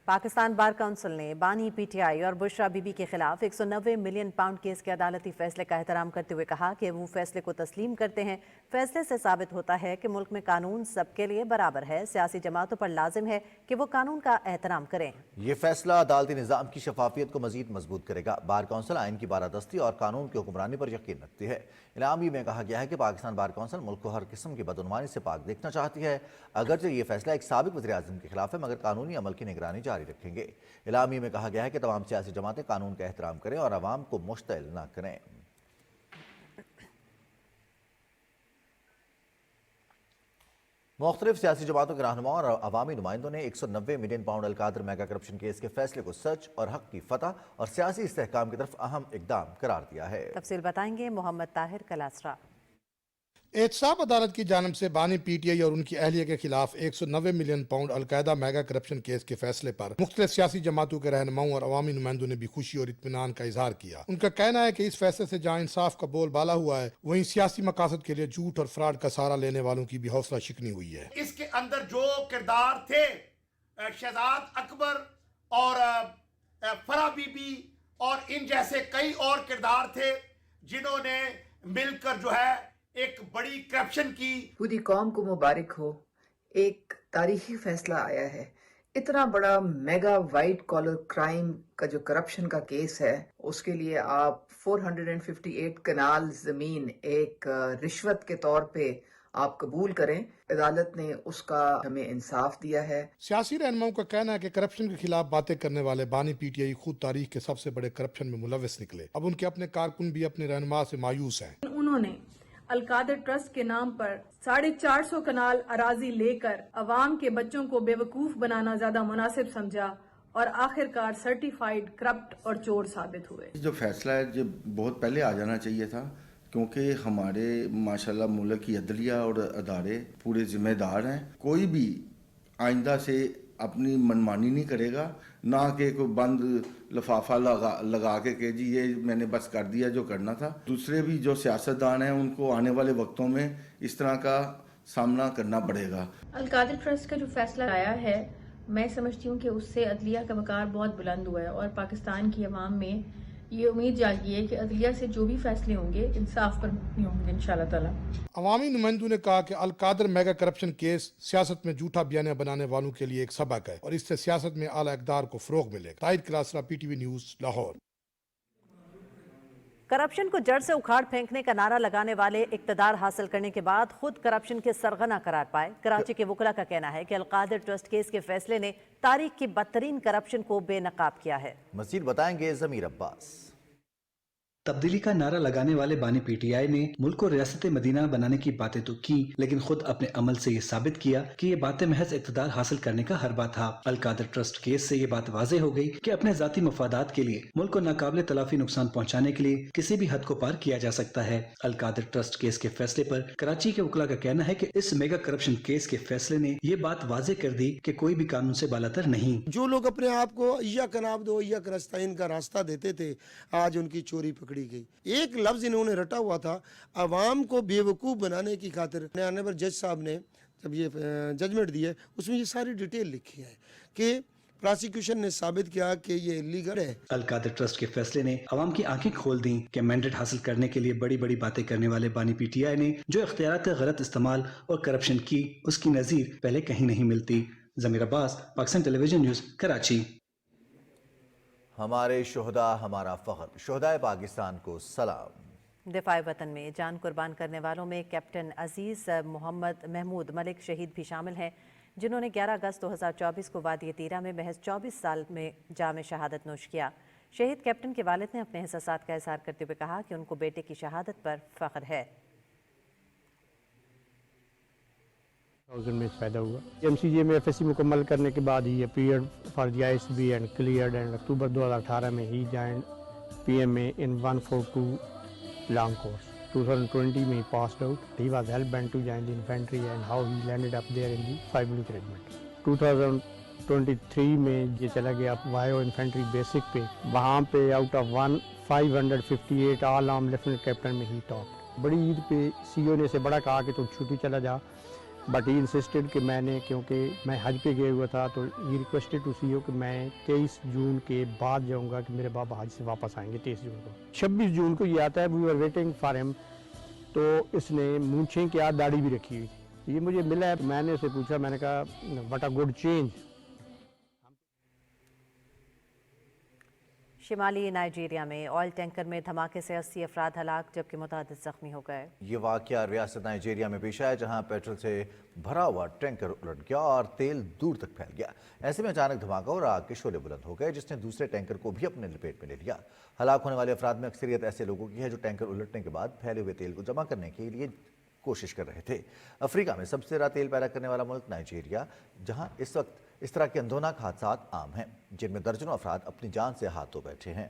پاکستان بار کونسل نے بانی PTI اور بشرا بی بی کے خلاف 190 ملین پاؤنڈ کیس کے عدالتی فیصلے کا احترام کرتے ہوئے کہا کہ وہ فیصلے کو تسلیم کرتے ہیں۔ فیصلے سے ثابت ہوتا ہے کہ ملک میں قانون سب کے لیے برابر ہے، سیاسی جماعتوں پر لازم ہے کہ وہ قانون کا احترام کریں۔ یہ فیصلہ عدالتی نظام کی شفافیت کو مزید مضبوط کرے گا۔ بار کونسل آئین کی بالادستی اور قانون کی حکمرانی پر یقین رکھتی ہے۔ اعلامیہ میں کہا گیا ہے کہ پاکستان بار کونسل ملک کو ہر قسم کی بدعنوانی سے پاک دیکھنا چاہتی ہے، اگرچہ یہ فیصلہ ایک سابق وزیر اعظم کے خلاف ہے مگر قانونی عمل کی نگرانی جاری رکھیں گے۔ اعلامیہ میں کہا گیا ہے کہ تمام سیاسی جماعتیں قانون کا احترام کریں اور عوام کو مشتعل نہ کریں۔ مختلف سیاسی جماعتوں کے رہنماؤں اور عوامی نمائندوں نے 190 ملین پاؤنڈ القادر میگا کرپشن کیس کے فیصلے کو سچ اور حق کی فتح اور سیاسی استحکام کی طرف اہم اقدام قرار دیا ہے۔ تفصیل بتائیں گے محمد طاہر کلاسرا۔ احتساب عدالت کی جانب سے بانی PTI اور ان کی اہلیہ کے خلاف 190 ملین پاؤنڈ القاعدہ میگا کرپشن کیس کے فیصلے پر مختلف سیاسی جماعتوں کے رہنماؤں اور عوامی نمائندوں نے بھی خوشی اور اطمینان کا اظہار کیا۔ ان کا کہنا ہے کہ اس فیصلے سے جہاں انصاف کا بول بالا ہوا ہے، وہیں سیاسی مقاصد کے لیے جھوٹ اور فراڈ کا سہارا لینے والوں کی بھی حوصلہ شکنی ہوئی ہے۔ اس کے اندر جو کردار تھے شہزاد اکبر اور فرح بی بی اور ان جیسے کئی اور کردار تھے جنہوں نے مل کر جو ہے ایک بڑی کرپشن کی۔ پوری قوم کو مبارک ہو، ایک تاریخی فیصلہ آیا ہے۔ اتنا بڑا میگا وائٹ کالر کرائم کا جو کرپشن کا کیس ہے، اس کے لیے آپ 458 کنال زمین ایک رشوت کے طور پہ آپ قبول کریں۔ عدالت نے اس کا ہمیں انصاف دیا ہے۔ سیاسی رہنماؤں کا کہنا ہے کہ کرپشن کے خلاف باتیں کرنے والے بانی PTI خود تاریخ کے سب سے بڑے کرپشن میں ملوث نکلے۔ اب ان کے اپنے کارکن بھی اپنے رہنما سے مایوس ہیں۔ انہوں نے القادر ٹرسٹ کے نام پر 450 کنال اراضی لے کر عوام کے بچوں کو بے وقوف بنانا زیادہ مناسب سمجھا اور آخرکار سرٹیفائیڈ کرپٹ اور چور ثابت ہوئے۔ جو فیصلہ ہے جو بہت پہلے آ جانا چاہیے تھا، کیونکہ ہمارے ماشاءاللہ ملک کی عدلیہ اور ادارے پورے ذمہ دار ہیں۔ کوئی بھی آئندہ سے اپنی منمانی نہیں کرے گا، نہ کہ کوئی بند لفافہ لگا کے کہ جی یہ میں نے بس کر دیا جو کرنا تھا۔ دوسرے بھی جو سیاستدان ہیں ان کو آنے والے وقتوں میں اس طرح کا سامنا کرنا پڑے گا۔ القادر ٹرسٹ کا جو فیصلہ آیا ہے، میں سمجھتی ہوں کہ اس سے عدلیہ کا وقار بہت بلند ہوا ہے اور پاکستان کی عوام میں یہ امید جاگی ہے کہ عدلیہ سے جو بھی فیصلے ہوں گے انصاف پر مبنی ہوں گے انشاءاللہ تعالی۔ عوامی نمائندوں نے کہا کہ القادر میگا کرپشن کیس سیاست میں جھوٹا بیانیہ بنانے والوں کے لیے ایک سبق ہے اور اس سے سیاست میں اعلی اقدار کو فروغ ملے گا۔ Tahir Klasra, PTV news, Lahore. Corruption کو جڑ سے اکھاڑ پھینکنے کا نعرہ لگانے والے اقتدار حاصل کرنے کے بعد خود کرپشن کے سرغنہ قرار پائے۔ کراچی کے وکلاء کا کہنا ہے کہ القادر ٹرسٹ کیس کے فیصلے نے تاریخ کی بدترین کرپشن کو بے نقاب کیا ہے۔ مزید بتائیں گے ضمیر عباس۔ تبدیلی کا نعرہ لگانے والے بانی PTI نے ملک کو ریاست مدینہ بنانے کی باتیں تو کی، لیکن خود اپنے عمل سے یہ ثابت کیا کہ یہ باتیں محض اقتدار حاصل کرنے کا حربہ تھا۔ القادر ٹرسٹ کیس سے یہ بات واضح ہو گئی کہ اپنے ذاتی مفادات کے لیے ملک کو ناقابل تلافی نقصان پہنچانے کے لیے کسی بھی حد کو پار کیا جا سکتا ہے۔ القادر ٹرسٹ کیس کے فیصلے پر کراچی کے وکلاء کا کہنا ہے کہ اس میگا کرپشن کیس کے فیصلے نے یہ بات واضح کر دی کہ کوئی بھی قانون سے بالاتر نہیں۔ جو لوگ اپنے آپ کو ایاک نعبد و ایاک نستعین کا راستہ دیتے تھے، آج ان کی چوری پکڑی گئی۔ ایک لفظ انہوں نے رٹا ہوا تھا عوام کو بے وقوف بنانے کی خاطر۔ آنے پر جج صاحب نے جب یہ ججمنٹ دی ہے اس میں یہ ساری ڈیٹیل لکھی ہے کہ प्रोसिक्यूशन ने साबित किया कि ये इलीगल है। अलकादर ट्रस्ट के फैसले ने अवाम की आंखें खोल दी कि मैंडेट हासिल करने के लिए बड़ी बड़ी बातें करने वाले बानी पीटीआई ने जो इख्तियारात का गलत इस्तेमाल और करप्शन की, उसकी नज़ीर पहले कहीं नहीं मिलती। ज़मीर अब्बास, पाकिस्तान टेलीविजन न्यूज़, कराची। हमारे शोहदा हमारा फ़ख्र, शोहदाए पाकिस्तान को सलाम। दिफाए वतन में जान कुर्बान करने वालों में कैप्टन अजीज़ मोहम्मद महमूद मलिक शहीद भी शामिल हैं, जिन्होंने 11 अगस्त 2024 को वादी तीरा में महज 24 साल में जाम शहादत नोश किया। शहीद कैप्टन के वालिद ने अपने एहसासात का इज़हार करते हुए कहा कि उनको बेटे की शहादत पर फ़ख्र है। में पैदा हुआ, MCJ में FSC मुकम्मल करने के बाद ही period for the ISB and cleared and October 2018 में ही joined PMA in 142 long course. 2020 में he passed out. He was hell bent to join the infantry and how he landed up there in the 5 Blue Regiment. 2023 में ये चला गया वायो infantry basic पे, वहाँ पे out of 558 all arm lieutenant captain में ही top. बड़ी ईद पे CEO ने से बड़ा कहा कि तुम छुट्टी चला जा, बट ही इंसिस्टेड कि मैंने, क्योंकि मैं हज पे गया हुआ था, तो ही रिक्वेस्टेड टू CEO कि मैं 23 जून के बाद जाऊंगा कि मेरे बाबा हज से वापस आएंगे 23 जून को। 26 जून को ये आता है, we are waiting for him, तो इसने मूंछें क्या दाढ़ी भी रखी हुई थी। ये मुझे मिला है, मैंने उसे पूछा, मैंने कहा व्हाट अ गुड चेंज। शिमाली नाइजीरिया में ऑयल टैंकर में धमाके से 80 अफराद हलाक, जबकि मुतअद्दिद जख्मी हो गए। ये वाक़या रियासत नाइजीरिया में पेश आया, जहां पेट्रोल से भरा हुआ टैंकर उलट गया और तेल दूर तक फैल गया। ऐसे में अचानक धमाका और आग के शोले बुलंद हो गए, जिसने दूसरे टैंकर को भी अपने लपेट में ले लिया। हलाक होने वाले अफराद में अक्सरियत ऐसे लोगों की है जो टैंकर उलटने के बाद फैले हुए तेल को जमा करने के लिए कोशिश कर रहे थे। अफ्रीका में सबसे ज़्यादा तेल पैदा करने वाला मुल्क नाइजीरिया, जहाँ इस वक्त इस तरह के अंदोनाक हादसात आम हैं, जिनमें दर्जनों अफराद अपनी जान से हाथ धो बैठे हैं।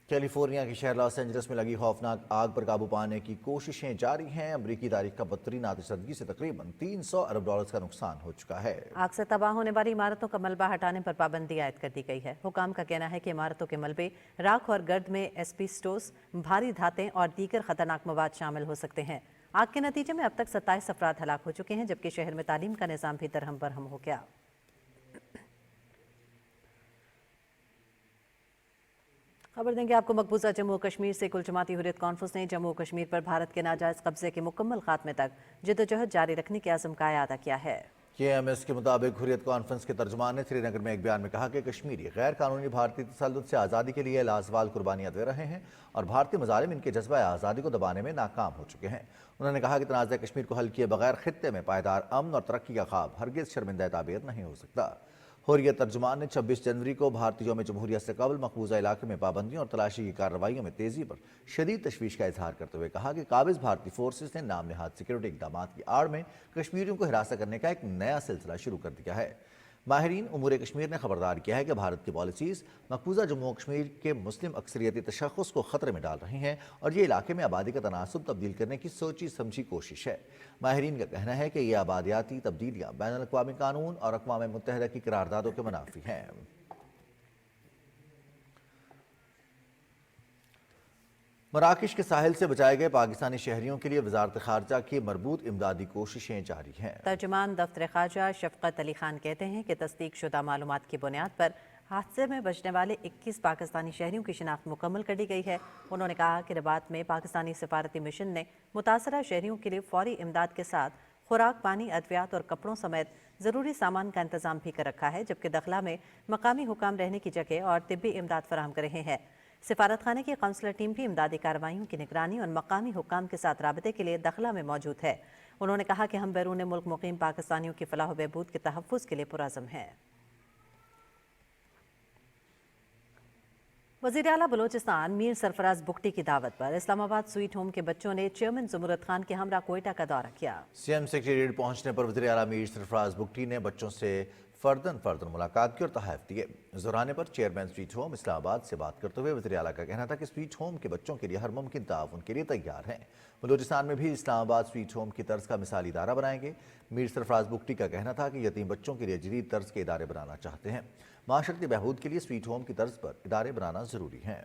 कैलिफोर्निया के शहर लॉस एंजल्स में लगी खौफनाक आग पर काबू पाने की कोशिशें जारी हैं। अमरीकी तारीख का बदतरीन आतिशबाजी से तकरीबन $300 अरब का नुकसान हो चुका है। आग से तबाह होने वाली इमारतों का मलबा हटाने पर पाबंदी आयद कर दी गई है। हुकाम का कहना है कि इमारतों के मलबे, राख और गर्द में एस्बेस्टोस, भारी धातें और दीगर खतरनाक मवाद शामिल हो सकते हैं। आग के नतीजे में अब तक 27 अफराद हलाक हो चुके हैं, जबकि शहर में तालीम का निज़ाम भी दरहम बरहम हो गया। खबर देंगे आपको मकबूजा जम्मू कश्मीर से। कुल जमाती हुर्रियत कॉन्फ्रेंस ने जम्मू कश्मीर पर भारत के नाजायज कब्जे के मुकम्मल खात्मे तक जिद्दोजहद जारी रखने के अज़म का अदा किया है। KMS के मुताबिक हुर्रियत कॉन्फ्रेंस के तर्जुमान ने श्रीनगर में एक बयान में कहा कि कश्मीरी गैर कानूनी भारतीय तसल्लुत से आज़ादी के लिए लाजवाल कुर्बानियाँ दे रहे हैं और भारतीय मज़ालिम इनके जज्बा आज़ादी को दबाने में नाकाम हो चुके हैं। उन्होंने कहा कि तनाज़ा कश्मीर को हल किए बगैर खित्ते में पायदार अमन और तरक्की का ख्वाब हरगिज़ शर्मिंदा ताबीर नहीं हो सकता। हुर्रियत तर्जुमान ने 26 जनवरी को भारतीय यौम जमहूरिया से कबल मकबूजा इलाके में पाबंदियों और तलाशी की कार्रवाइयों में तेज़ी पर शदीद तशवीश का इजहार करते हुए कहा कि काबिज भारतीय फोर्सेस ने नाम नहाद सिक्योरिटी इक़दाम की आड़ में कश्मीरियों को हिरासत करने का एक नया सिलसिला शुरू कर दिया है। माहिरीन उमूर कश्मीर ने खबरदार किया है कि भारत की पॉलिसीज़ मकबूजा जम्मू कश्मीर के मुस्लिम अक्सरियती तशख़्ख़ुस को ख़तरे में डाल रही हैं और ये इलाके में आबादी का तनासुब तब्दील करने की सोची समझी कोशिश है। माहिरीन का कहना है कि ये आबादियाती तब्दीलियाँ बैनुल अक़वामी कानून और अक़वाम मुत्तहिदा की करारदादों के मुनाफी हैं। मराकश के साहिल से बचाए गए पाकिस्तानी शहरियों के लिए वजारत खारजा की मरबूत इमदादी कोशिशें जारी हैं। तर्जुमान दफ्तर खारजा शफकत अली खान कहते हैं कि तस्दीक शुदा मालूमात की बुनियाद पर हादसे में बचने वाले 21 पाकिस्तानी शहरियों की शिनाख्त मुकम्मल कर दी गई है। उन्होंने कहा कि रबात में पाकिस्तानी सफारती मिशन ने मुतासरा शहरियों के लिए फौरी इमदाद के साथ खुराक, पानी, अद्वियात और कपड़ों समेत ज़रूरी सामान का इंतजाम भी कर रखा है, जबकि दखला में मकामी हुकाम रहने की जगह और तिब्बी इमदाद फराहम कर रहे हैं। सिफारत खाने की काउंसलर टीम भी इमदादी कार्रवाइयों की निगरानी और मकामी हुकाम के साथ राबते के लिए दखला में मौजूद है। उन्होंने कहा कि हम बैरून मुल्क मुकीम पाकिस्तानियों की फलाह बहबूद के तहफ़्फ़ुज़ के लिए पुरअज़्म हैं। वज़ीर आला बलोचिस्तान मीर सरफराज बुगटी की दावत पर इस्लामाबाद स्वीट होम के बच्चों ने चेयरमैन ज़ुमरत खान के हमरा कोयटा का दौरा किया। CM सेक्रेटेरिएट पहुंचने पर वज़ीर आला मीर सरफराज बुगटी ने बच्चों से फर्दन मुलाकात की और तहफ़ दिए। ज़ोराने पर चेयरमैन स्वीट होम इस्लामाबाद से बात करते हुए वज़ीर आला का कहना था कि स्वीट होम के बच्चों के लिए हर मुमकिन ताउन के लिए तैयार हैं। बलूचिस्तान में भी इस्लामाबाद स्वीट होम की तर्ज का मिसाली इदारा बनाएंगे। मीर सरफराज बुगटी का कहना था कि यतीम बच्चों के लिए जदीद तर्ज के इदारे बनाना चाहते हैं। माशरती बहबूद के लिए स्वीट होम की तर्ज पर इदारे बनाना ज़रूरी है।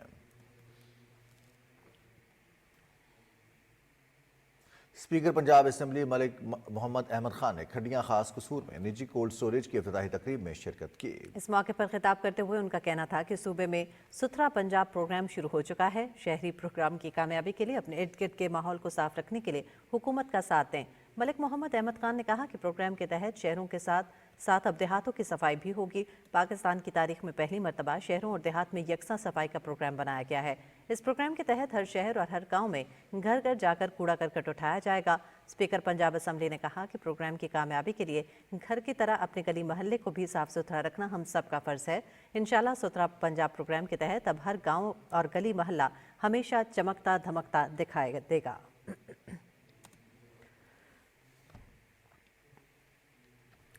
स्पीकर पंजाब असम्बली मलिक मोहम्मद अहमद खान ने खड्डियां खास कसूर में निजी कोल्ड स्टोरेज की इफ्तिताही तकरीब में शिरकत की। इस मौके पर खिताब करते हुए उनका कहना था कि सूबे में सुथरा पंजाब प्रोग्राम शुरू हो चुका है। शहरी प्रोग्राम की कामयाबी के लिए अपने इर्द गिर्द के माहौल को साफ रखने के लिए हुकूमत का साथ दें। मलिक मोहम्मद अहमद खान ने कहा कि प्रोग्राम के तहत शहरों के साथ साथ अब देहातों की सफाई भी होगी। पाकिस्तान की तारीख में पहली मरतबा शहरों और देहात में यकसा सफाई का प्रोग्राम बनाया गया है। इस प्रोग्राम के तहत हर शहर और हर गांव में घर घर जाकर कूड़ा करकट उठाया जाएगा। स्पीकर पंजाब असम्बली ने कहा कि प्रोग्राम की कामयाबी के लिए घर की तरह अपने गली महल्ले को भी साफ सुथरा रखना हम सबका फर्ज है। इंशाल्लाह सुथरा पंजाब प्रोग्राम के तहत अब हर गाँव और गली महल्ला हमेशा चमकता धमकता दिखाई देगा।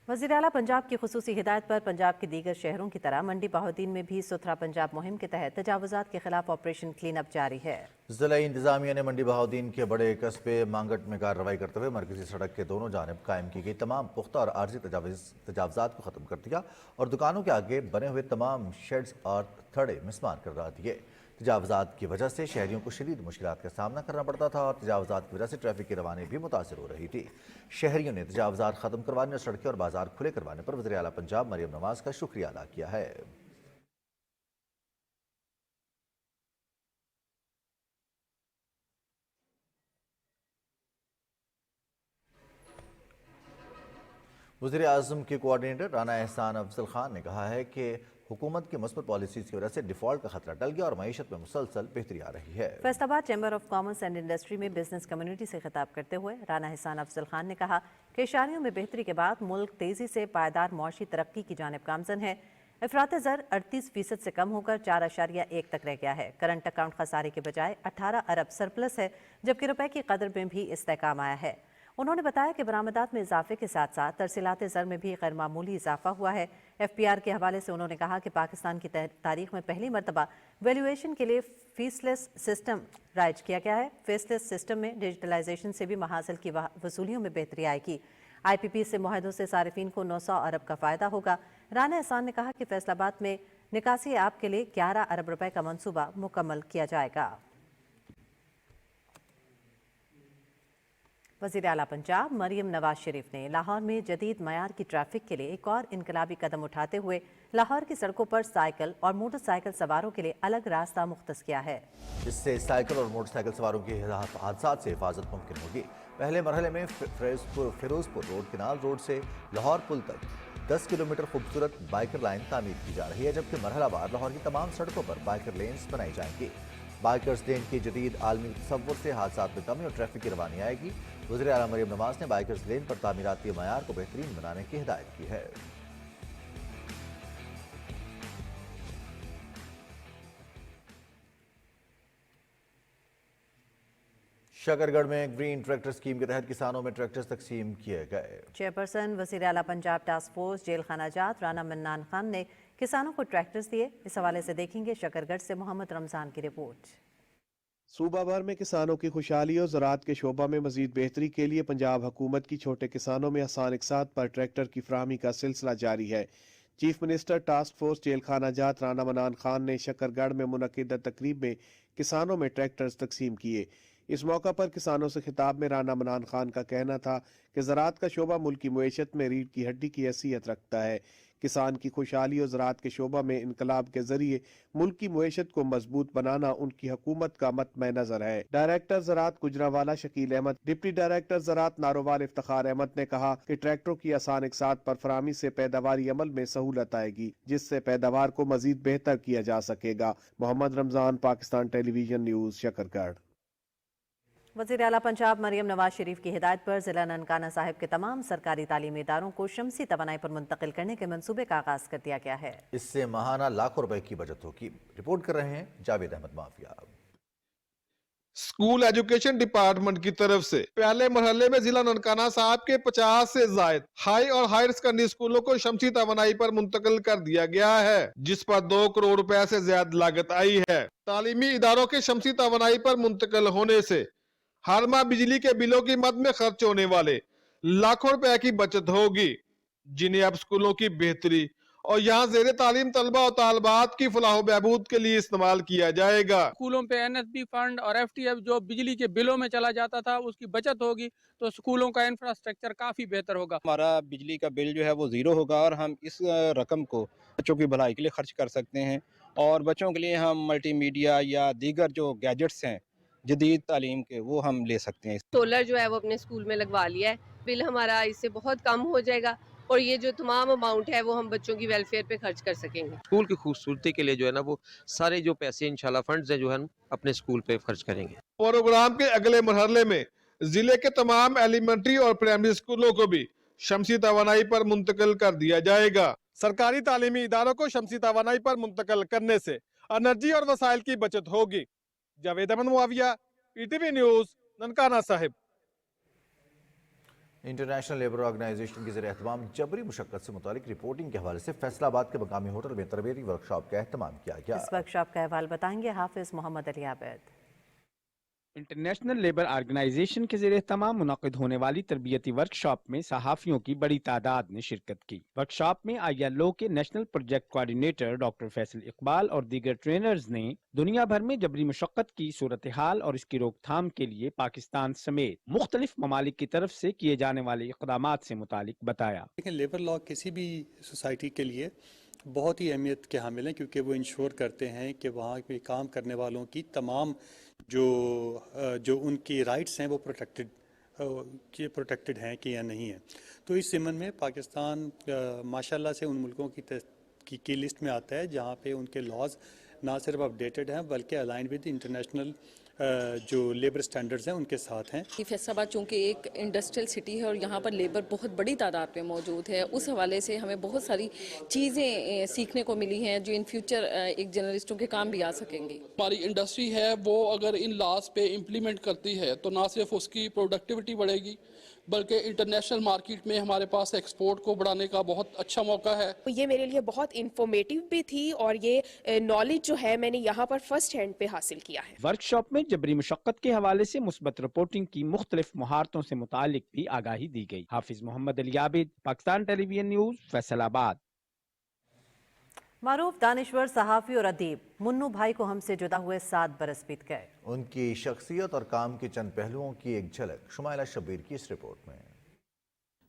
वज़ीर आला पंजाब की खुसूसी हिदायत पर पंजाब के दीगर शहरों की तरह मंडी बहाउद्दीन में भी सुथरा पंजाब मुहिम के तहत तजावुज़ात के खिलाफ ऑपरेशन क्लीन अप जारी है। ज़िला इंतजामिया ने मंडी बहाउद्दीन के बड़े कस्बे मांगट में कार्रवाई करते हुए मरकजी सड़क के दोनों जानिब कायम की गई तमाम पुख्ता और आर्जी तजावुज़ात को ख़त्म कर दिया और दुकानों के आगे बने हुए तमाम शेड्स और थड़े मिसमार करवा दिए। तजावुज़ात की वजह से शहरियों को शदीद मुश्किलात का सामना करना पड़ता था और तजावुज़ात की वजह से ट्रैफिक की रवानी भी मुतासर हो रही थी। शहरियों ने तजावुज़ात ख़त्म करवाने और सड़कें और बाजार खुले करवाने पर वज़ीर आला पंजाब मरियम नवाज़ का शुक्रिया अदा किया है। वज़ीर आज़म के कोऑर्डिनेटर राना एहसान अफजल खान ने कहा है कि हुकूमत की मुस्बत पॉलिसीज़ की वजह से डिफ़ॉल्ट का खतरा टल गया और मईशत में मुसलसल बेहतरी आ रही है। Faisalabad chamber of commerce and industry में बिजनेस कम्युनिटी से खिताब करते हुए राना एहसान अफजल खान ने कहा कि इशारियों में बेहतरी के बाद मुल्क तेज़ी से पायदार मौशी तरक्की की जानिब गामज़न है। अफरात ज़र 38% से कम होकर 4.1 तक रह गया है। करंट अकाउंट खसारे के बजाय 18 अरब सरप्लस है, जबकि रुपए की कदर में भी इस्तेहकाम आया है। उन्होंने बताया कि बरामदात में इजाफे के साथ साथ तरसीलात ज़र में भी गैर मामूली इजाफा हुआ है। FPR के हवाले से उन्होंने कहा कि पाकिस्तान की तारीख में पहली मरतबा वैल्यूएशन के लिए फीसलेस सिस्टम राइज किया गया है। फेसलेस सिस्टम में डिजिटलाइजेशन से भी महासल की वसूलियों में बेहतरी आएगी। IPP से मुआहदों से सारिफीन को 900 अरब का फ़ायदा होगा। राना एहसान ने कहा कि फैसलाबाद में निकासी ऐप के लिए 11 अरब रुपए का मंसूबा मुकम्मल किया जाएगा। वज़ीर आला पंजाब मरियम नवाज शरीफ ने लाहौर में जदीद मयार की ट्रैफिक के लिए एक और इनकलाबी कदम उठाते हुए लाहौर की सड़कों पर साइकिल और मोटरसाइकिल सवारों के लिए अलग रास्ता मुख्तस किया है। इससे साइकिल और मोटरसाइकिल सवारों की हादसात से हिफाजत मुमकिन होगी। पहले मरहले में फिरोजपुर रोड किनाल रोड से लाहौर पुल तक 10 किलोमीटर खूबसूरत बाइकर लाइन तामीर की जा रही है, जबकि मरहला बार लाहौर की तमाम सड़कों पर बाइकर लेन्स बनाई जाएंगी। बाइकर्स लेन की जदीद आलमी तसव्वुर से हादसात में कमी और ट्रैफिक की रवानी आएगी। वज़ीर आला मरियम नवाज ने बाइकर्स लेन पर तामीराती मयार को बेहतरीन बनाने की हिदायत की है। शकरगढ़ में ग्रीन ट्रैक्टर स्कीम के तहत किसानों में ट्रैक्टर्स तकसीम किए गए। चेयरपर्सन वज़ीर आला पंजाब टास्क फोर्स जेल खाना जात राना मन्नान खान ने किसानों को ट्रैक्टर्स दिए। इस हवाले से देखेंगे शकरगढ़ से मोहम्मद रमजान की रिपोर्ट। सूबा भर में किसानों की खुशहाली और ज़राअत के शोबा में मजीद बेहतरी के लिए पंजाब हुकूमत की छोटे किसानों में आसान इक़साद पर ट्रैक्टर की फराहमी का सिलसिला जारी है। Chief minister task force jail खाना जात राना मन्नान खान ने शकरगढ़ में मुनक़िदा तकरीब में किसानों में ट्रैक्टर्स तकसीम किए। इस मौका पर किसानों से खिताब में राना मन्नान खान का कहना था कि ज़राअत का शोबा मुल्क की मुईशत में रीढ़ की हड्डी की हैसियत रखता है। किसान की खुशहाली और ज़राअत के शोबा में इनकलाब के जरिए मुल्क की मुईशत को मजबूत बनाना उनकी हुकूमत का मतमे नजर है। डायरेक्टर ज़राअत गुजरावाला शकील अहमद, डिप्टी डायरेक्टर ज़राअत नारोवाल इफ्तिखार अहमद ने कहा कि ट्रैक्टरों की आसान इक़साद पर फराहमी से पैदावारी अमल में सहूलत आएगी, जिससे पैदावार को मजीद बेहतर किया जा सकेगा। Mohammad Ramzan, Pakistan television news, Shakargarh. वज़ीर आला पंजाब मरियम नवाज शरीफ की हिदायत पर ज़िला ननकाना साहिब के तमाम सरकारी तालीमी इदारों को शमसी तवानाई पर मुंतकिल करने के मंसूबे का आगाज़ कर दिया गया है। इससे माहाना लाखों रुपए की बचत होगी। रिपोर्ट कर रहे हैं जावेद अहमद माफिया। स्कूल एजुकेशन डिपार्टमेंट की तरफ से पहले मरहले में जिला ननकाना साहब के 50 से जायद हाई और हायर सेकेंडरी स्कूलों को शमसी तवानाई पर मुंतकिल कर दिया गया है, जिस पर 2 करोड़ रुपए से ज्यादा लागत आई है। तालीमी इदारों के शमसी तवानाई पर मुंतकिल होने से हर माह बिजली के बिलों की मद में खर्च होने वाले लाखों रुपए की बचत होगी, जिन्हें अब स्कूलों की बेहतरी और यहाँ ज़ेरे तालीम तलबा और तालबात की फलाह बहबूद के लिए इस्तेमाल किया जाएगा। स्कूलों पे NSB फंड और FTF जो बिजली के बिलों में चला जाता था उसकी बचत होगी तो स्कूलों का इंफ्रास्ट्रक्चर काफ़ी बेहतर होगा। हमारा बिजली का बिल जो है वो ज़ीरो होगा और हम इस रकम को बच्चों की भलाई के लिए खर्च कर सकते हैं और बच्चों के लिए हम मल्टीमीडिया या दीगर जो गैजेट्स हैं जदीद तालीम के वो हम ले सकते हैं। सोलर जो है वो अपने स्कूल में लगवा लिया है, बिल हमारा इससे बहुत कम हो जाएगा और ये जो तमाम अमाउंट है वो हम बच्चों की वेलफेयर पे खर्च कर सकेंगे। स्कूल की खूबसूरती के लिए जो है ना वो सारे जो पैसे इंशाल्लाह फंड्स हैं जो है अपने स्कूल पे खर्च करेंगे। प्रोग्राम के अगले मरहले में जिले के तमाम एलिमेंट्री और प्राइमरी स्कूलों को भी शमसी तवानाई पर मुंतकिल कर दिया जाएगा। सरकारी तालीमी इदारों को शमसी तवानाई पर मुंतकिल करने से एनर्जी और वसाइल की बचत होगी। Javed Ahmed Muavia, PTV news, Nankana Sahib. International labour organisation के ज़रिए एहतमाम जबरी मुशक्कत से मुतालिक रिपोर्टिंग के हवाले से फैसलाबाद के मकामी होटल में तरबेती वर्कशॉप का एहतमाम किया गया। इस वर्कशॉप का अहवाल बताएंगे Hafiz Muhammad Ali Abid. International labour organisation के ज़रिए तमाम मुनक़िद होने वाली तरबियती वर्कशॉप में सहाफ़ियों की बड़ी तादाद ने शिरकत की। वर्कशॉप में ILO के national project coordinator doctor Faisal Iqbal और दीगर ट्रेनर्स ने दुनिया भर में जबरी मुशक्कत की सूरत हाल और इसकी रोकथाम के लिए पाकिस्तान समेत मुख्तलिफ ममालिक की तरफ से किए जाने वाले इक़दामात से मुतालिक बताया। लेकिन लेबर लॉ किसी भी सोसाइटी के लिए बहुत ही अहमियत के हामिल हैं क्योंकि वो इंश्योर करते हैं कि वहाँ पे काम करने वालों की तमाम जो उनकी राइट्स हैं वो प्रोटेक्टेड हैं कि या नहीं है। तो इस ज़िम्न में पाकिस्तान माशाल्लाह से उन मुल्कों की लिस्ट में आता है जहाँ पे उनके लॉज ना सिर्फ अपडेटेड हैं बल्कि अलाइन विद इंटरनेशनल जो लेबर स्टैंडर्ड्स हैं उनके साथ हैं। फैसलाबाद चूँकि एक इंडस्ट्रियल सिटी है और यहाँ पर लेबर बहुत बड़ी तादाद में मौजूद है, उस हवाले से हमें बहुत सारी चीज़ें सीखने को मिली हैं जो इन फ्यूचर एक जर्नलिस्टों के काम भी आ सकेंगी। हमारी इंडस्ट्री है वो अगर इन लॉज पे इम्प्लीमेंट करती है तो ना सिर्फ उसकी प्रोडक्टिविटी बढ़ेगी बल्कि इंटरनेशनल मार्केट में हमारे पास एक्सपोर्ट को बढ़ाने का बहुत अच्छा मौका है। ये मेरे लिए बहुत इंफॉर्मेटिव भी थी और ये नॉलेज जो है मैंने यहाँ पर फर्स्ट हैंड पे हासिल किया है। वर्कशॉप में जबरी मुशक्कत के हवाले से मुस्बत रिपोर्टिंग की मुख्तलिफ महारतों से मुतालिक भी आगाही दी गई। हाफिज मोहम्मद अली आबिद, पाकिस्तान टेलीविजन न्यूज, फैसलाबाद। मारूफ दानिश्वर सहाफ़ी और अदीब मुन्नू भाई को हमसे जुदा हुए 7 बरस बीत गए। उनकी शख्सियत और काम के चंद पहलुओं की एक झलक शुमाइला शब्बीर की इस रिपोर्ट में।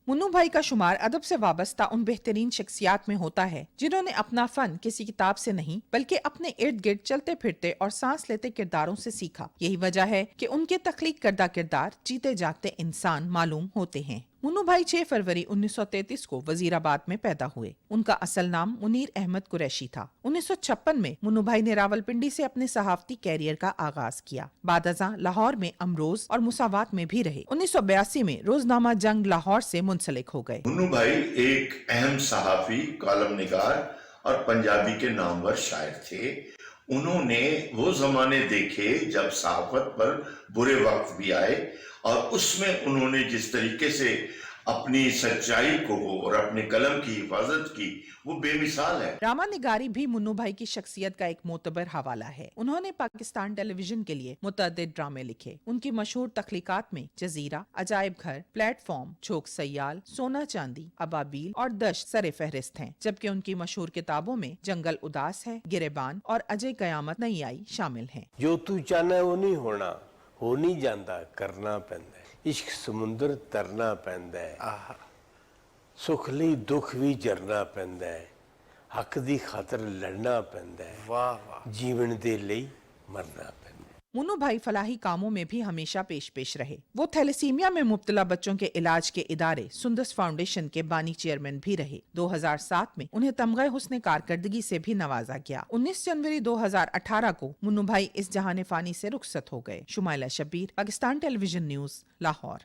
मुन्नू भाई का शुमार अदब से वाबस्ता उन बेहतरीन शख्सियात में होता है जिन्होंने अपना फन किसी किताब से नहीं बल्कि अपने इर्द गिर्द चलते फिरते और सांस लेते किरदारों से सीखा। यही वजह है कि उनके तख्लीक करदा किरदार जीते जागते इंसान मालूम होते हैं। मुन्नू भाई 6 फरवरी 1933 को वजीराबाद में पैदा हुए। उनका असल नाम मुनीर अहमद कुरैशी था। 1956 में मुन्नू भाई ने रावलपिंडी से अपने सहाफती कैरियर का आगाज किया। बादअज़ां लाहौर में अमरोज और मुसावात में भी रहे। 1982 में रोजनामा जंग लाहौर से मुंसलिक हो गए। मुन्नू भाई एक अहम सहाफी, कॉलम निगार और पंजाबी के नामवर शायर थे। उन्होंने वो जमाने देखे जब सहाफत पर बुरे वक्त भी आए और उसमें उन्होंने जिस तरीके से अपनी सच्चाई को और अपने कलम की हिफाजत की वो बेमिसाल है। ड्रामा निगारी भी मुन्नू भाई की शख्सियत का एक मोतबर हवाला है। उन्होंने पाकिस्तान टेलीविजन के लिए मुतअद्दिद ड्रामे लिखे। उनकी मशहूर तख्लीकात में जजीरा, अजायब घर, प्लेटफॉर्म, झोंक सयाल, सोना चांदी, अबाबील और दश्त सरे फहरिस्त हैं। जबकि उनकी मशहूर किताबों में जंगल उदास है, गिरेबान और अजय कयामत नहीं आई शामिल हैं। जो तू चाहना वो नहीं होना, हो नहीं जाता, करना पैंदा है। इश्क समुंदर तरना पैंदा है, आह सुख ਲਈ दुख भी झरना पैंदा है, हक दी खातर लड़ना पैंदा है, वाह वाह जीवन दे ਲਈ मरना पैंदा। मुन्नू भाई फलाही कामों में भी हमेशा पेश रहे। वो थैलेसीमिया में मुब्तला बच्चों के इलाज के इदारे सुंदस फाउंडेशन के बानी चेयरमैन भी रहे। 2007 में उन्हें तमग़े हुस्न कारकर्दगी से भी नवाजा गया। 19 जनवरी 2018 को मुन्नू भाई इस जहान फानी से रुखसत हो गए। Shumaila Shabbir, Pakistan television news, Lahore.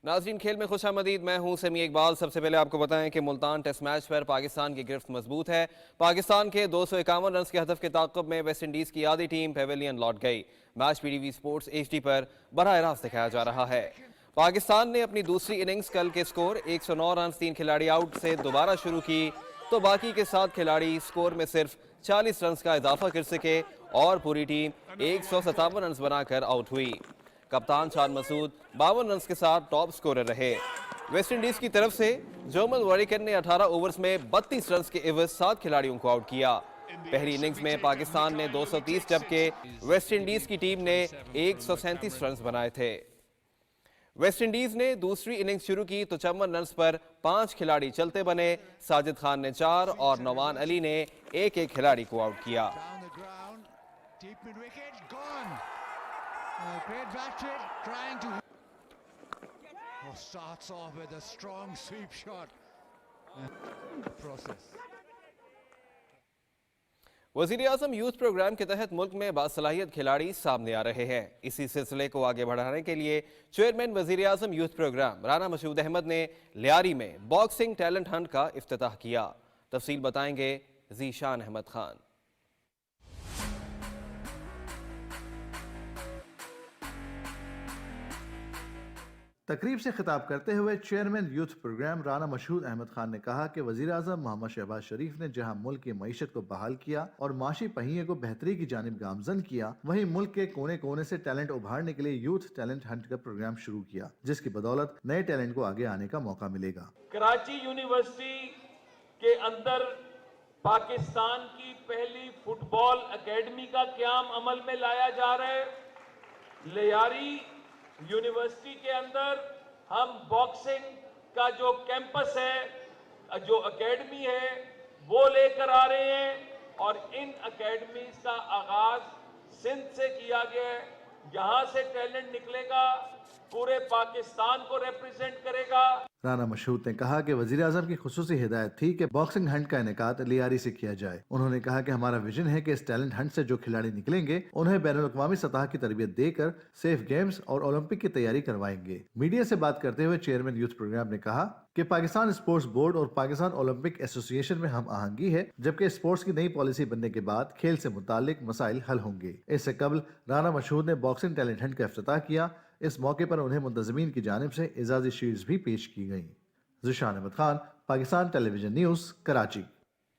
नाज़रीन, खेल में खुशामदीद। मैं हूं समी इकबाल। सबसे पहले आपको बताएं कि मुल्तान टेस्ट मैच पर पाकिस्तान की गिरफ्त मजबूत है। पाकिस्तान के 251 रन के हदफ के ताक़ुब में वेस्ट इंडीज़ की आधी टीम पेवेलियन लौट गई। मैच PTV स्पोर्ट्स HD पर बराह रास्त दिखाया जा रहा है। पाकिस्तान ने अपनी दूसरी इनिंग्स कल के स्कोर 109 रन 3 खिलाड़ी आउट से दोबारा शुरू की तो बाकी के 7 खिलाड़ी स्कोर में सिर्फ 40 रन का इजाफा कर सके और पूरी टीम 157 रन बनाकर आउट हुई। कप्तान शान मसूद 52 रन के साथ टॉप स्कोरर रहे। वेस्ट इंडीज की तरफ से जोमल वारिकर ने 18 ओवर्स में 32 रन के एवज 7 खिलाड़ियों को आउट किया। पहली इनिंग्स में पाकिस्तान ने 230 जबकि वेस्ट इंडीज की टीम ने 137 रन बनाए थे। वेस्ट इंडीज ने दूसरी इनिंग्स शुरू की तो 54 रन पर 5 खिलाड़ी चलते बने। साजिद खान ने 4 और नौमान अली ने एक खिलाड़ी को आउट किया। वज़ीर-ए-आज़म यूथ प्रोग्राम के तहत मुल्क में बासलाहियत खिलाड़ी सामने आ रहे हैं। इसी सिलसिले को आगे बढ़ाने के लिए चेयरमैन वज़ीर-ए-आज़म यूथ प्रोग्राम राना मसूद अहमद ने लियारी में बॉक्सिंग टैलेंट हंट का इफ्तिताह किया। तफसील बताएंगे ज़ीशान अहमद खान। तकरीब से खिताब करते हुए chairman youth programme Rana Mashhood Ahmed Khan ने कहा कि वज़ीर-ए-आज़म मोहम्मद शहबाज शरीफ ने जहां मुल्क की मईशत को बहाल किया और माशी पहिए को बेहतरी की जानिब गामजन किया, वहीं मुल्क के कोने कोने से टैलेंट उभारने के लिए यूथ टैलेंट हंट का प्रोग्राम शुरू किया, जिसकी बदौलत नए टैलेंट को आगे आने का मौका मिलेगा। कराची यूनिवर्सिटी के अंदर पाकिस्तान की पहली फुटबॉल एकेडमी का क़याम अमल में लाया जा रहा है। लियारी यूनिवर्सिटी के अंदर हम बॉक्सिंग का जो कैंपस है, जो एकेडमी है, वो लेकर आ रहे हैं और इन एकेडमीज का आगाज सिंध से किया गया है। यहाँ से टैलेंट निकलेगा, पूरे पाकिस्तान को रिप्रेजेंट करेगा। राना मशहूद ने कहा कि वज़ीर-ए-आज़म की खुसूसी हिदायत थी कि बॉक्सिंग हंट का इनेकाद लियारी से किया जाए। उन्होंने कहा कि हमारा विजन है कि इस टैलेंट हंट से जो खिलाड़ी निकलेंगे उन्हें बैनुल-अक़वामी सतह की तरबियत देकर सेफ गेम्स और ओलंपिक की तैयारी करवाएंगे। मीडिया से बात करते हुए चेयरमैन यूथ प्रोग्राम ने कहा कि पाकिस्तान स्पोर्ट्स बोर्ड और पाकिस्तान ओलंपिक एसोसिएशन में हम आहंगी है, जबकि स्पोर्ट्स की नई पॉलिसी बनने के बाद खेल से मुतालिक मसाइल हल होंगे। इससे कबल राना मशहूद ने बॉक्सिंग टैलेंट हंट का इफ्तिताह किया। इस मौके पर उन्हें मुंतज़मीन की जानिब से एजाज़ी शील्ड्स भी पेश की गईं। Zeeshan Ahmed Khan, Pakistan television news, Karachi.